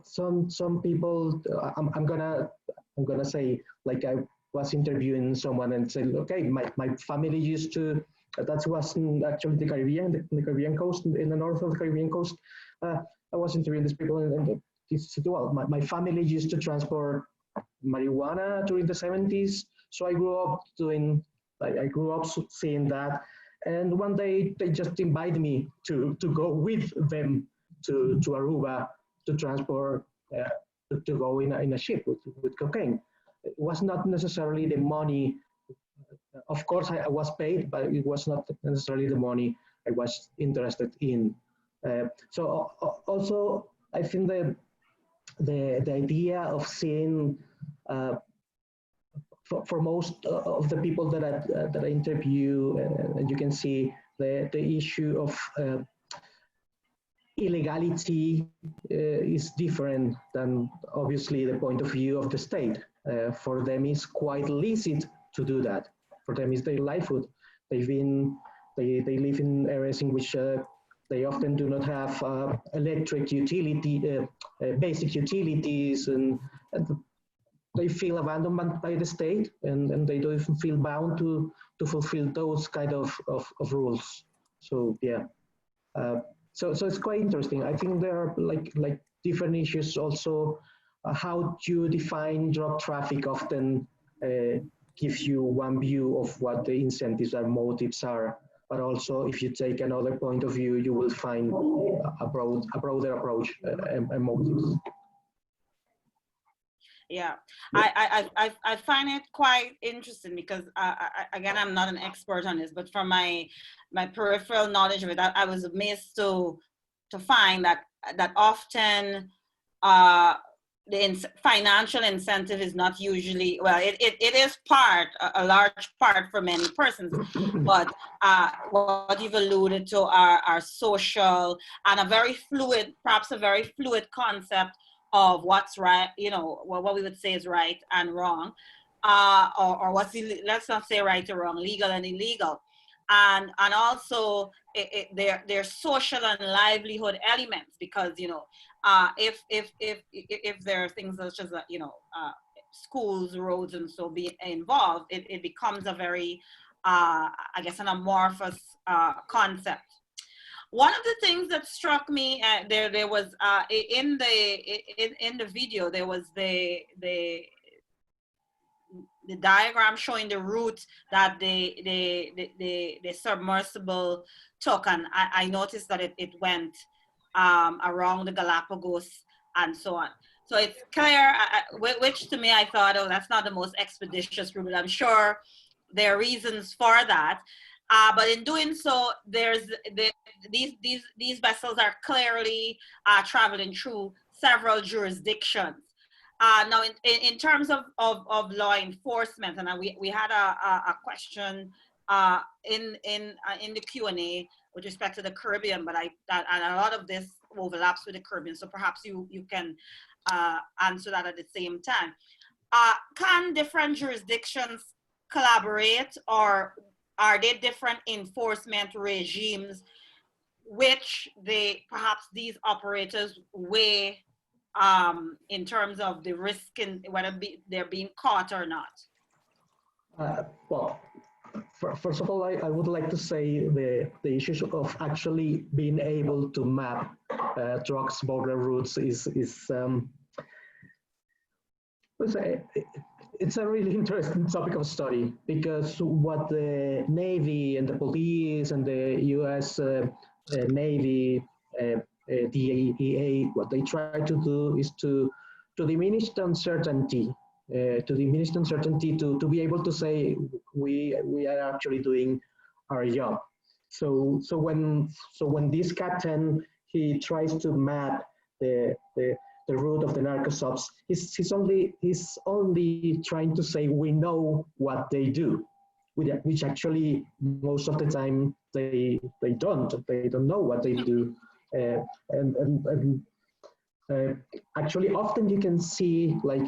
Some people, I'm gonna say, like I was interviewing someone and said, okay, my family used to, that was actually the Caribbean, the Caribbean coast, in the north of the Caribbean coast. I was interviewing these people, and they said, well, my family used to transport marijuana during the 70s. So I grew up seeing that. And one day they just invited me to go with them to Aruba to transport, to go in a ship with cocaine. It was not necessarily the money of course, I was paid, but it was not necessarily the money I was interested in. Also, I think that the idea of seeing for most of the people that I interview, and you can see the issue of illegality is different than obviously the point of view of the state. For them, it's quite licit to do that. For them, it's their livelihood. They live in areas in which they often do not have electric utility, basic utilities, and they feel abandoned by the state, and they don't feel bound to fulfill those kind of rules. So yeah, so it's quite interesting. I think there are like different issues also. How you define drug traffic often gives you one view of what the incentives and motives are. But also, if you take another point of view, you will find a broader approach and motives. Yeah, I find it quite interesting because again, I'm not an expert on this, but from my peripheral knowledge of it, I was amazed to find that often the financial incentive is not usually, well, it is a large part for many persons, but what you've alluded to are social and perhaps a very fluid concept of what's right, what we would say is right and wrong, or what's, let's not say right or wrong, legal and illegal. And also their social and livelihood elements, because if there are things such as schools, roads, and so be involved, it becomes a very I guess an amorphous concept. One of the things that struck me, there was in the video, there was the diagram showing the route that the submersible took, and I noticed that it went around the Galapagos and so on. So it's clear, which to me I thought, oh, that's not the most expeditious route. I'm sure there are reasons for that. But in doing so, these vessels are clearly traveling through several jurisdictions. Now, in terms of law enforcement, and we had a question in the Q&A with respect to the Caribbean, but and a lot of this overlaps with the Caribbean, so perhaps you can answer that at the same time. Can different jurisdictions collaborate, or are there different enforcement regimes which perhaps these operators weigh in terms of the risk and whether they're being caught or not? Well, first of all, I would like to say the issues of actually being able to map drug smuggler routes it's a really interesting topic of study, because what the Navy and the police and the U.S. Navy, DEA, what they try to do is to diminish the uncertainty, to be able to say we are actually doing our job. So when this captain, he tries to map the route of the narcosops, he's only trying to say we know what they do, which actually most of the time they don't know what they do, actually often you can see like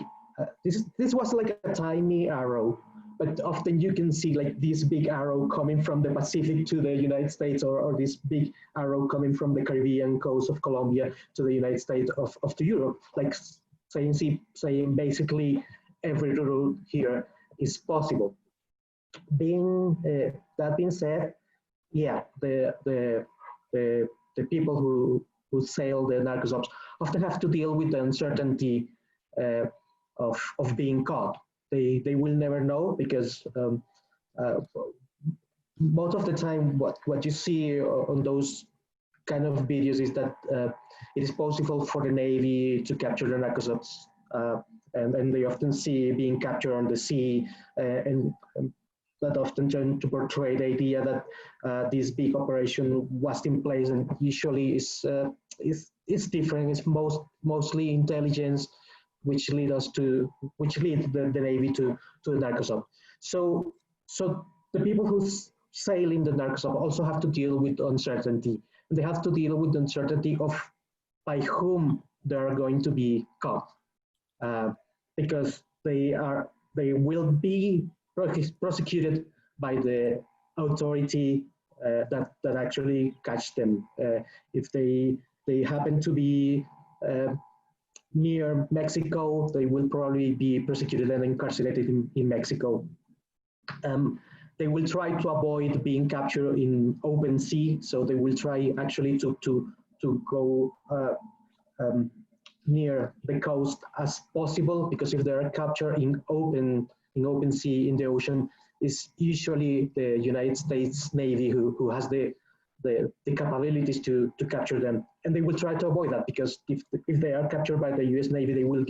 this was like a tiny arrow, but often you can see like this big arrow coming from the Pacific to the United States, or this big arrow coming from the Caribbean coast of Colombia to the United States of to Europe, like saying basically every route here is possible. That being said, yeah, the people who sail the narcosops often have to deal with the uncertainty of being caught. They will never know, because most of the time what you see on those kind of videos is that it is possible for the Navy to capture the narcosops, and they often see being captured on the sea, and that often tend to portray the idea that this big operation was in place, and usually is different. It's mostly intelligence, which lead the Navy to the narco zone. So the people who sail in the narco zone also have to deal with uncertainty. They have to deal with the uncertainty of by whom they are going to be caught, because they will be prosecuted by the authority that actually catch them. If they happen to be near Mexico, they will probably be prosecuted and incarcerated in Mexico. They will try to avoid being captured in open sea, so they will try actually to go near the coast as possible, because if they are captured in open sea in the ocean, it's usually the United States Navy who has the capabilities to capture them, and they will try to avoid that, because if they are captured by the U.S. Navy, they will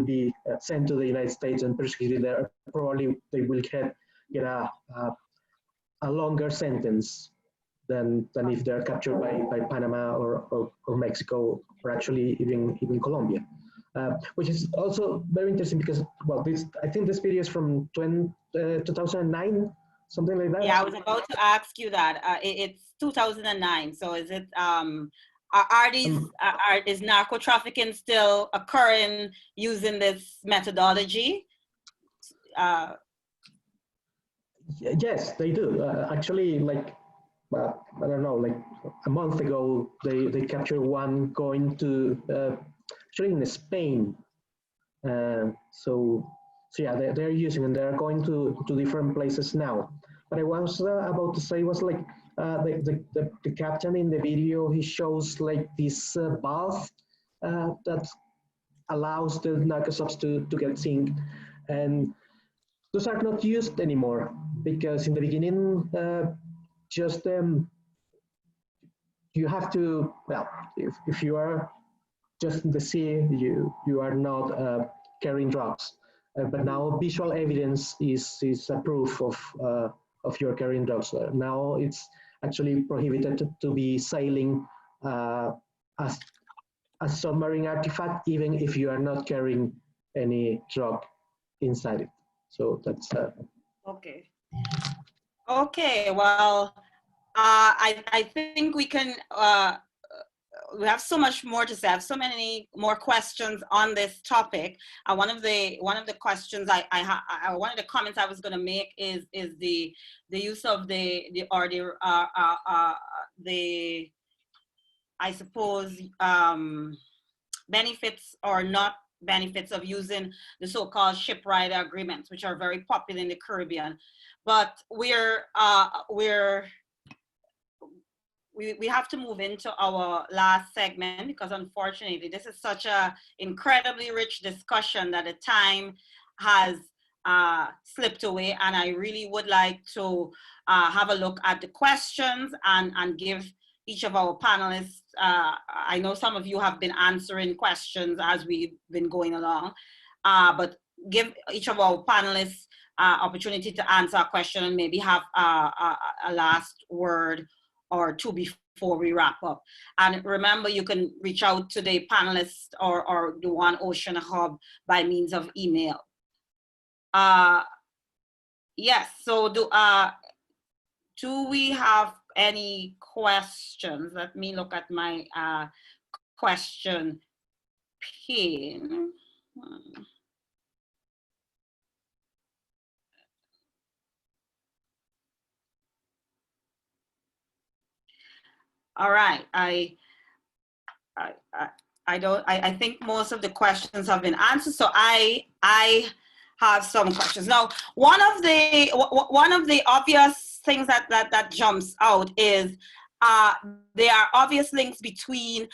be sent to the United States and persecuted there. Probably they will get a longer sentence than if they're captured by Panama or Mexico, or actually even Colombia. Which is also very interesting because, well, I think this video is from 2009, something like that. Yeah, I was about to ask you that. It's 2009. So is it, is narco trafficking still occurring using this methodology? Yes, they do. Actually, like, I don't know, like a month ago, they captured one going to, actually in Spain. So yeah, they're using, and they're going to different places now. But I was about to say was like, the captain in the video, he shows like this valve that allows the narco subs to get synced, and those are not used anymore, because in the beginning, just you have to, well, if you are just in the sea, you are not carrying drugs. But now visual evidence is a proof of your carrying drugs. Now it's actually prohibited to be sailing as a submarine artifact, even if you are not carrying any drug inside it. So that's Okay. Okay. Well, I think we can. We have so much more to say. I have so many more questions on this topic. One of the questions one of the comments I was going to make is the use of the I suppose benefits or not benefits of using the so-called ship rider agreements, which are very popular in the Caribbean. But we have to move into our last segment, because unfortunately this is such a incredibly rich discussion that the time has slipped away, and I really would like to have a look at the questions and give each of our panelists, I know some of you have been answering questions as we've been going along, but give each of our panelists opportunity to answer a question and maybe have a last word or two before we wrap up. And remember, you can reach out to the panelists or the One Ocean Hub by means of email. Yes, so do we have any questions? Let me look at my question pane. All right, I think most of the questions have been answered. So I have some questions. Now, one of the obvious things that jumps out is there are obvious links between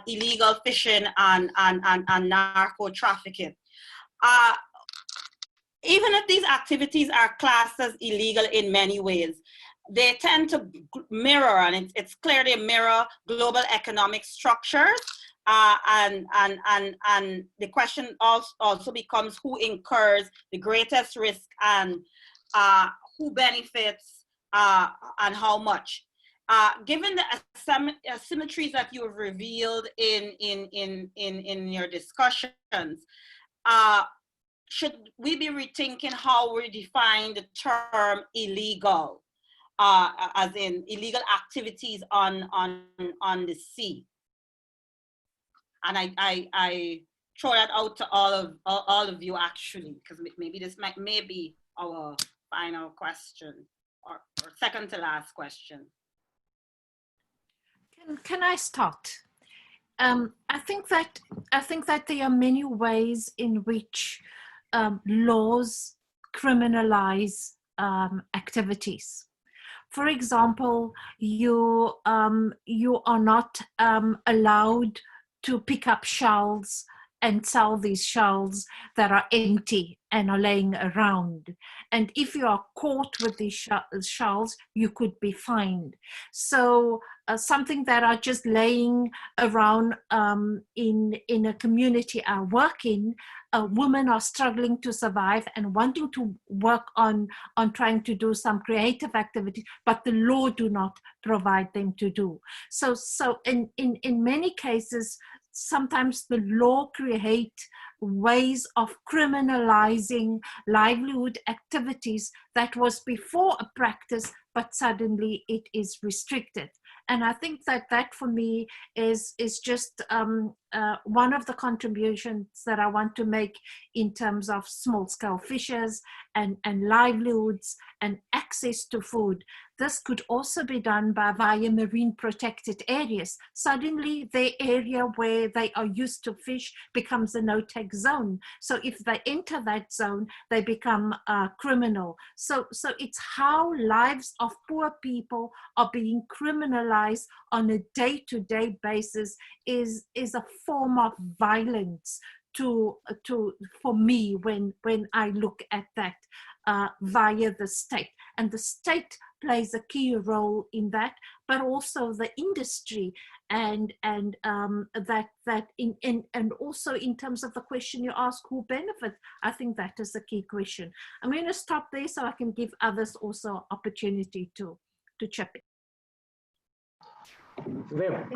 illegal fishing and narco trafficking. Even if these activities are classed as illegal in many ways, they tend to mirror, and it's clearly a mirror, global economic structures. And the question also becomes who incurs the greatest risk and who benefits, and how much. Given the asymmetries that you have revealed in your discussions, should we be rethinking how we define the term illegal, as in illegal activities on the sea? And I throw that out to all of you, actually, because maybe this may be our final question, or second to last question. Can I start? I think that there are many ways in which laws criminalize activities. For example, you are not allowed to pick up shells and sell these shells that are empty and are laying around. And if you are caught with these shells, you could be fined. So something that are just laying around in a community I work in, women are struggling to survive and wanting to work on trying to do some creative activity, but the law do not provide them to do. So in many cases, sometimes the law create ways of criminalizing livelihood activities that was before a practice, but suddenly it is restricted. And I think that for me is just one of the contributions that I want to make in terms of small-scale fishers and livelihoods and access to food. This could also be done via marine protected areas. Suddenly the area where they are used to fish becomes a no-take zone. So if they enter that zone, they become criminal. So it's how lives of poor people are being criminalized on a day-to-day basis is a form of violence for me when I look at that via the state. And the state plays a key role in that, but also the industry and also in terms of the question you ask, who benefits? I think that is a key question. I'm going to stop there so I can give others also opportunity to chip in. There,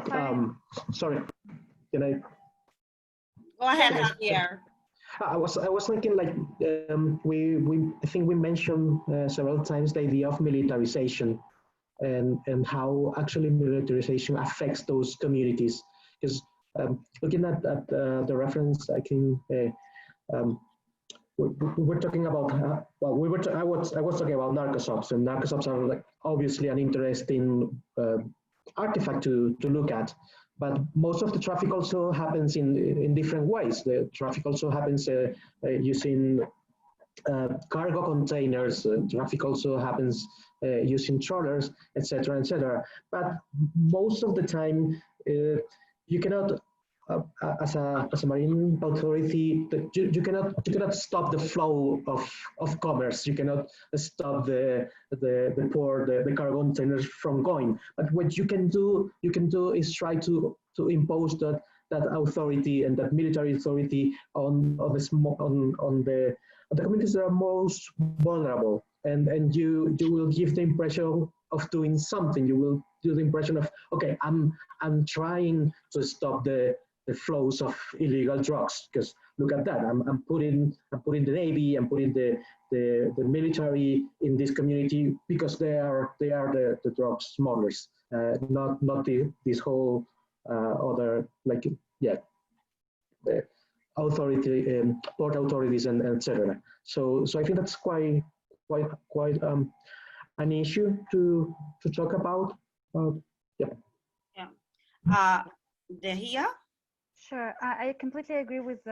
sorry, can I? Go ahead, Xavier. I was thinking, like, I think we mentioned several times the idea of militarization and how actually militarization affects those communities. Because looking at the reference, I think we're talking about I was talking about narcosops, and narcosops are, like, obviously an interesting artifact to look at. But most of the traffic also happens in different ways. The traffic also happens using cargo containers. Traffic also happens using trawlers, etc., etc. But most of the time, you cannot, as a marine authority, you cannot stop the flow of commerce. You cannot stop the port, the cargo containers from going. But what you can do is try to impose that authority and that military authority on the communities that are most vulnerable, and you will give the impression of doing something. You will do the impression of, okay, I'm trying to stop the flows of illegal drugs, because look at that, I'm putting the Navy, I'm putting the military in this community because they are the drug smugglers, not this whole other, like, yeah, the authority, port authorities, and etc. So I think that's quite an issue to talk about. Yeah. Yeah. Delia? Sure, I completely agree with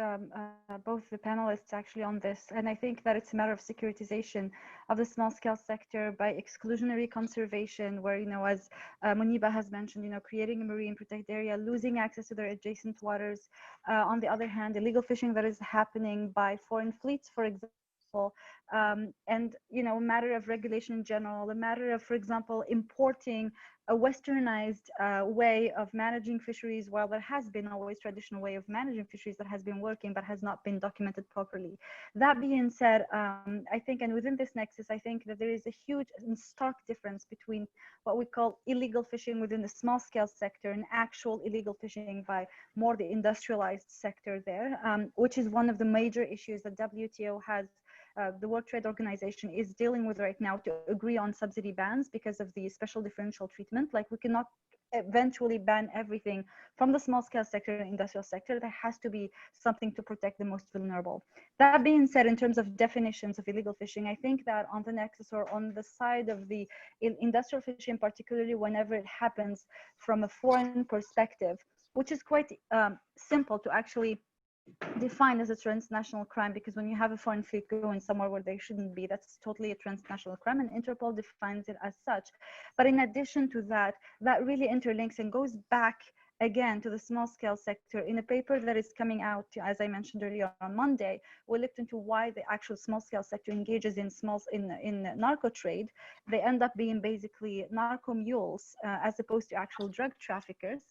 both the panelists actually on this, and I think that it's a matter of securitization of the small-scale sector by exclusionary conservation, where, as Muniba has mentioned, creating a marine protected area, losing access to their adjacent waters. On the other hand, illegal fishing that is happening by foreign fleets, for example, and a matter of regulation in general, a matter of, for example, importing a westernized way of managing fisheries, while there has been always traditional way of managing fisheries that has been working but has not been documented properly. That being said, I think, and within this nexus, I think that there is a huge and stark difference between what we call illegal fishing within the small scale sector and actual illegal fishing by more the industrialized sector there, which is one of the major issues that WTO has. The World Trade Organization is dealing with right now to agree on subsidy bans because of the special differential treatment. Like, we cannot eventually ban everything from the small scale sector and industrial sector. There has to be something to protect the most vulnerable. That being said, in terms of definitions of illegal fishing, I think that on the nexus or on the side of the industrial fishing, particularly whenever it happens from a foreign perspective, which is quite simple to actually defined as a transnational crime, because when you have a foreign fleet going somewhere where they shouldn't be, that's totally a transnational crime, and Interpol defines it as such. But in addition to that, that really interlinks and goes back again to the small scale sector. In a paper that is coming out, as I mentioned earlier, on Monday, we looked into why the actual small scale sector engages in narco trade. They end up being basically narco mules as opposed to actual drug traffickers.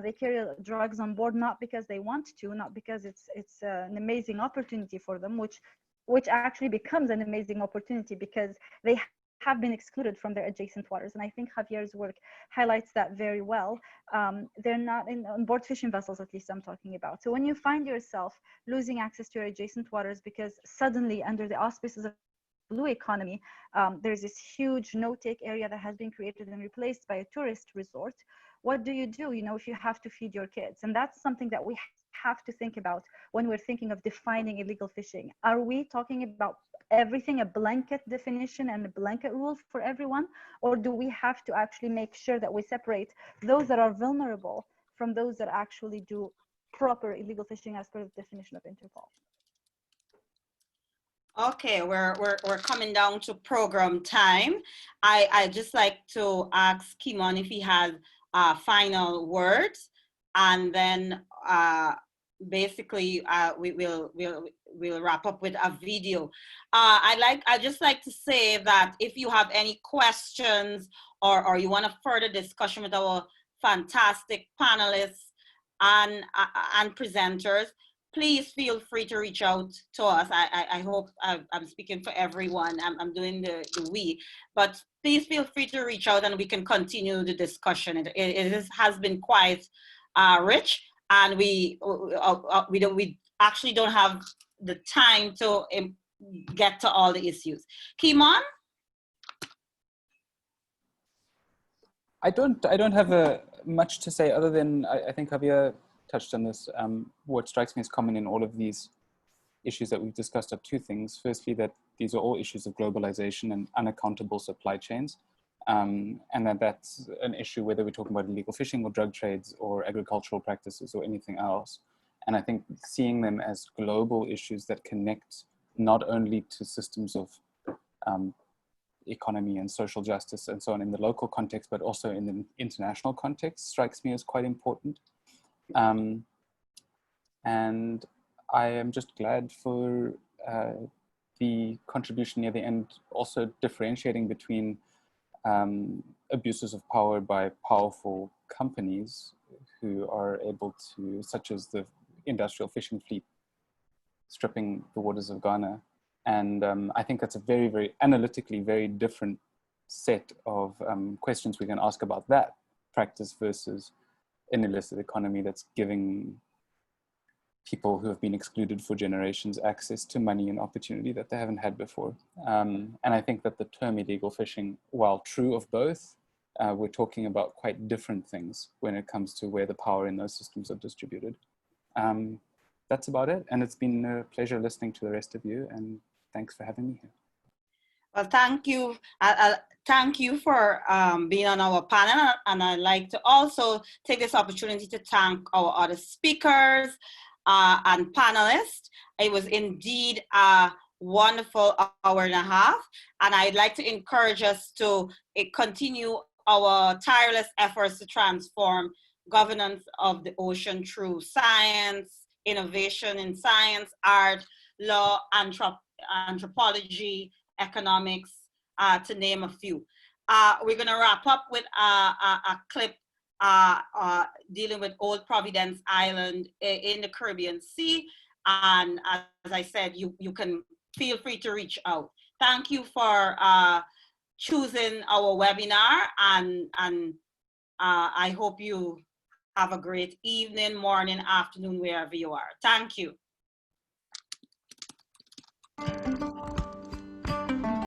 They carry drugs on board not because they want to, not because it's an amazing opportunity for them, which actually becomes an amazing opportunity because they have been excluded from their adjacent waters. And I think Javier's work highlights that very well. They're not on board fishing vessels, at least I'm talking about. So when you find yourself losing access to your adjacent waters because suddenly, under the auspices of blue economy, there's this huge no-take area that has been created and replaced by a tourist resort, what do? If you have to feed your kids? And that's something that we have to think about when we're thinking of defining illegal fishing. Are we talking about everything, a blanket definition and a blanket rule for everyone? Or do we have to actually make sure that we separate those that are vulnerable from those that actually do proper illegal fishing as per the definition of Interpol? Okay, we're coming down to program time. I just like to ask Kimon if he has final words, and then basically we'll wrap up with a video. I just like to say that if you have any questions or you want a further discussion with our fantastic panelists and presenters, please feel free to reach out to us. I hope I'm speaking for everyone. I'm doing the we, but please feel free to reach out and we can continue the discussion. It has been quite rich, and we actually don't have the time to get to all the issues. Kimon? I don't have much to say other than I think Xavier touched on this. What strikes me as common in all of these issues that we've discussed are two things. Firstly, that these are all issues of globalization and unaccountable supply chains. And that's an issue whether we're talking about illegal fishing or drug trades or agricultural practices or anything else. And I think seeing them as global issues that connect not only to systems of economy and social justice and so on in the local context, but also in the international context, strikes me as quite important. And I am just glad for the contribution near the end, also differentiating between abuses of power by powerful companies who are able to, such as the industrial fishing fleet stripping the waters of Ghana. And I think that's a very, very analytically very different set of questions we can ask about that practice versus an illicit economy that's giving people who have been excluded for generations access to money and opportunity that they haven't had before. And I think that the term illegal fishing, while true of both, we're talking about quite different things when it comes to where the power in those systems are distributed. That's about it. And it's been a pleasure listening to the rest of you, and thanks for having me here. Well, thank you. Thank you for being on our panel. And I'd like to also take this opportunity to thank our other speakers and panelists. It was indeed a wonderful hour and a half. And I'd like to encourage us to continue our tireless efforts to transform governance of the ocean through science, innovation in science, art, law, anthropology, economics, to name a few. We're going to wrap up with a clip dealing with Old Providence Island in the Caribbean Sea. And as I said, you can feel free to reach out. Thank you for choosing our webinar, and I hope you have a great evening, morning, afternoon, wherever you are. Thank you.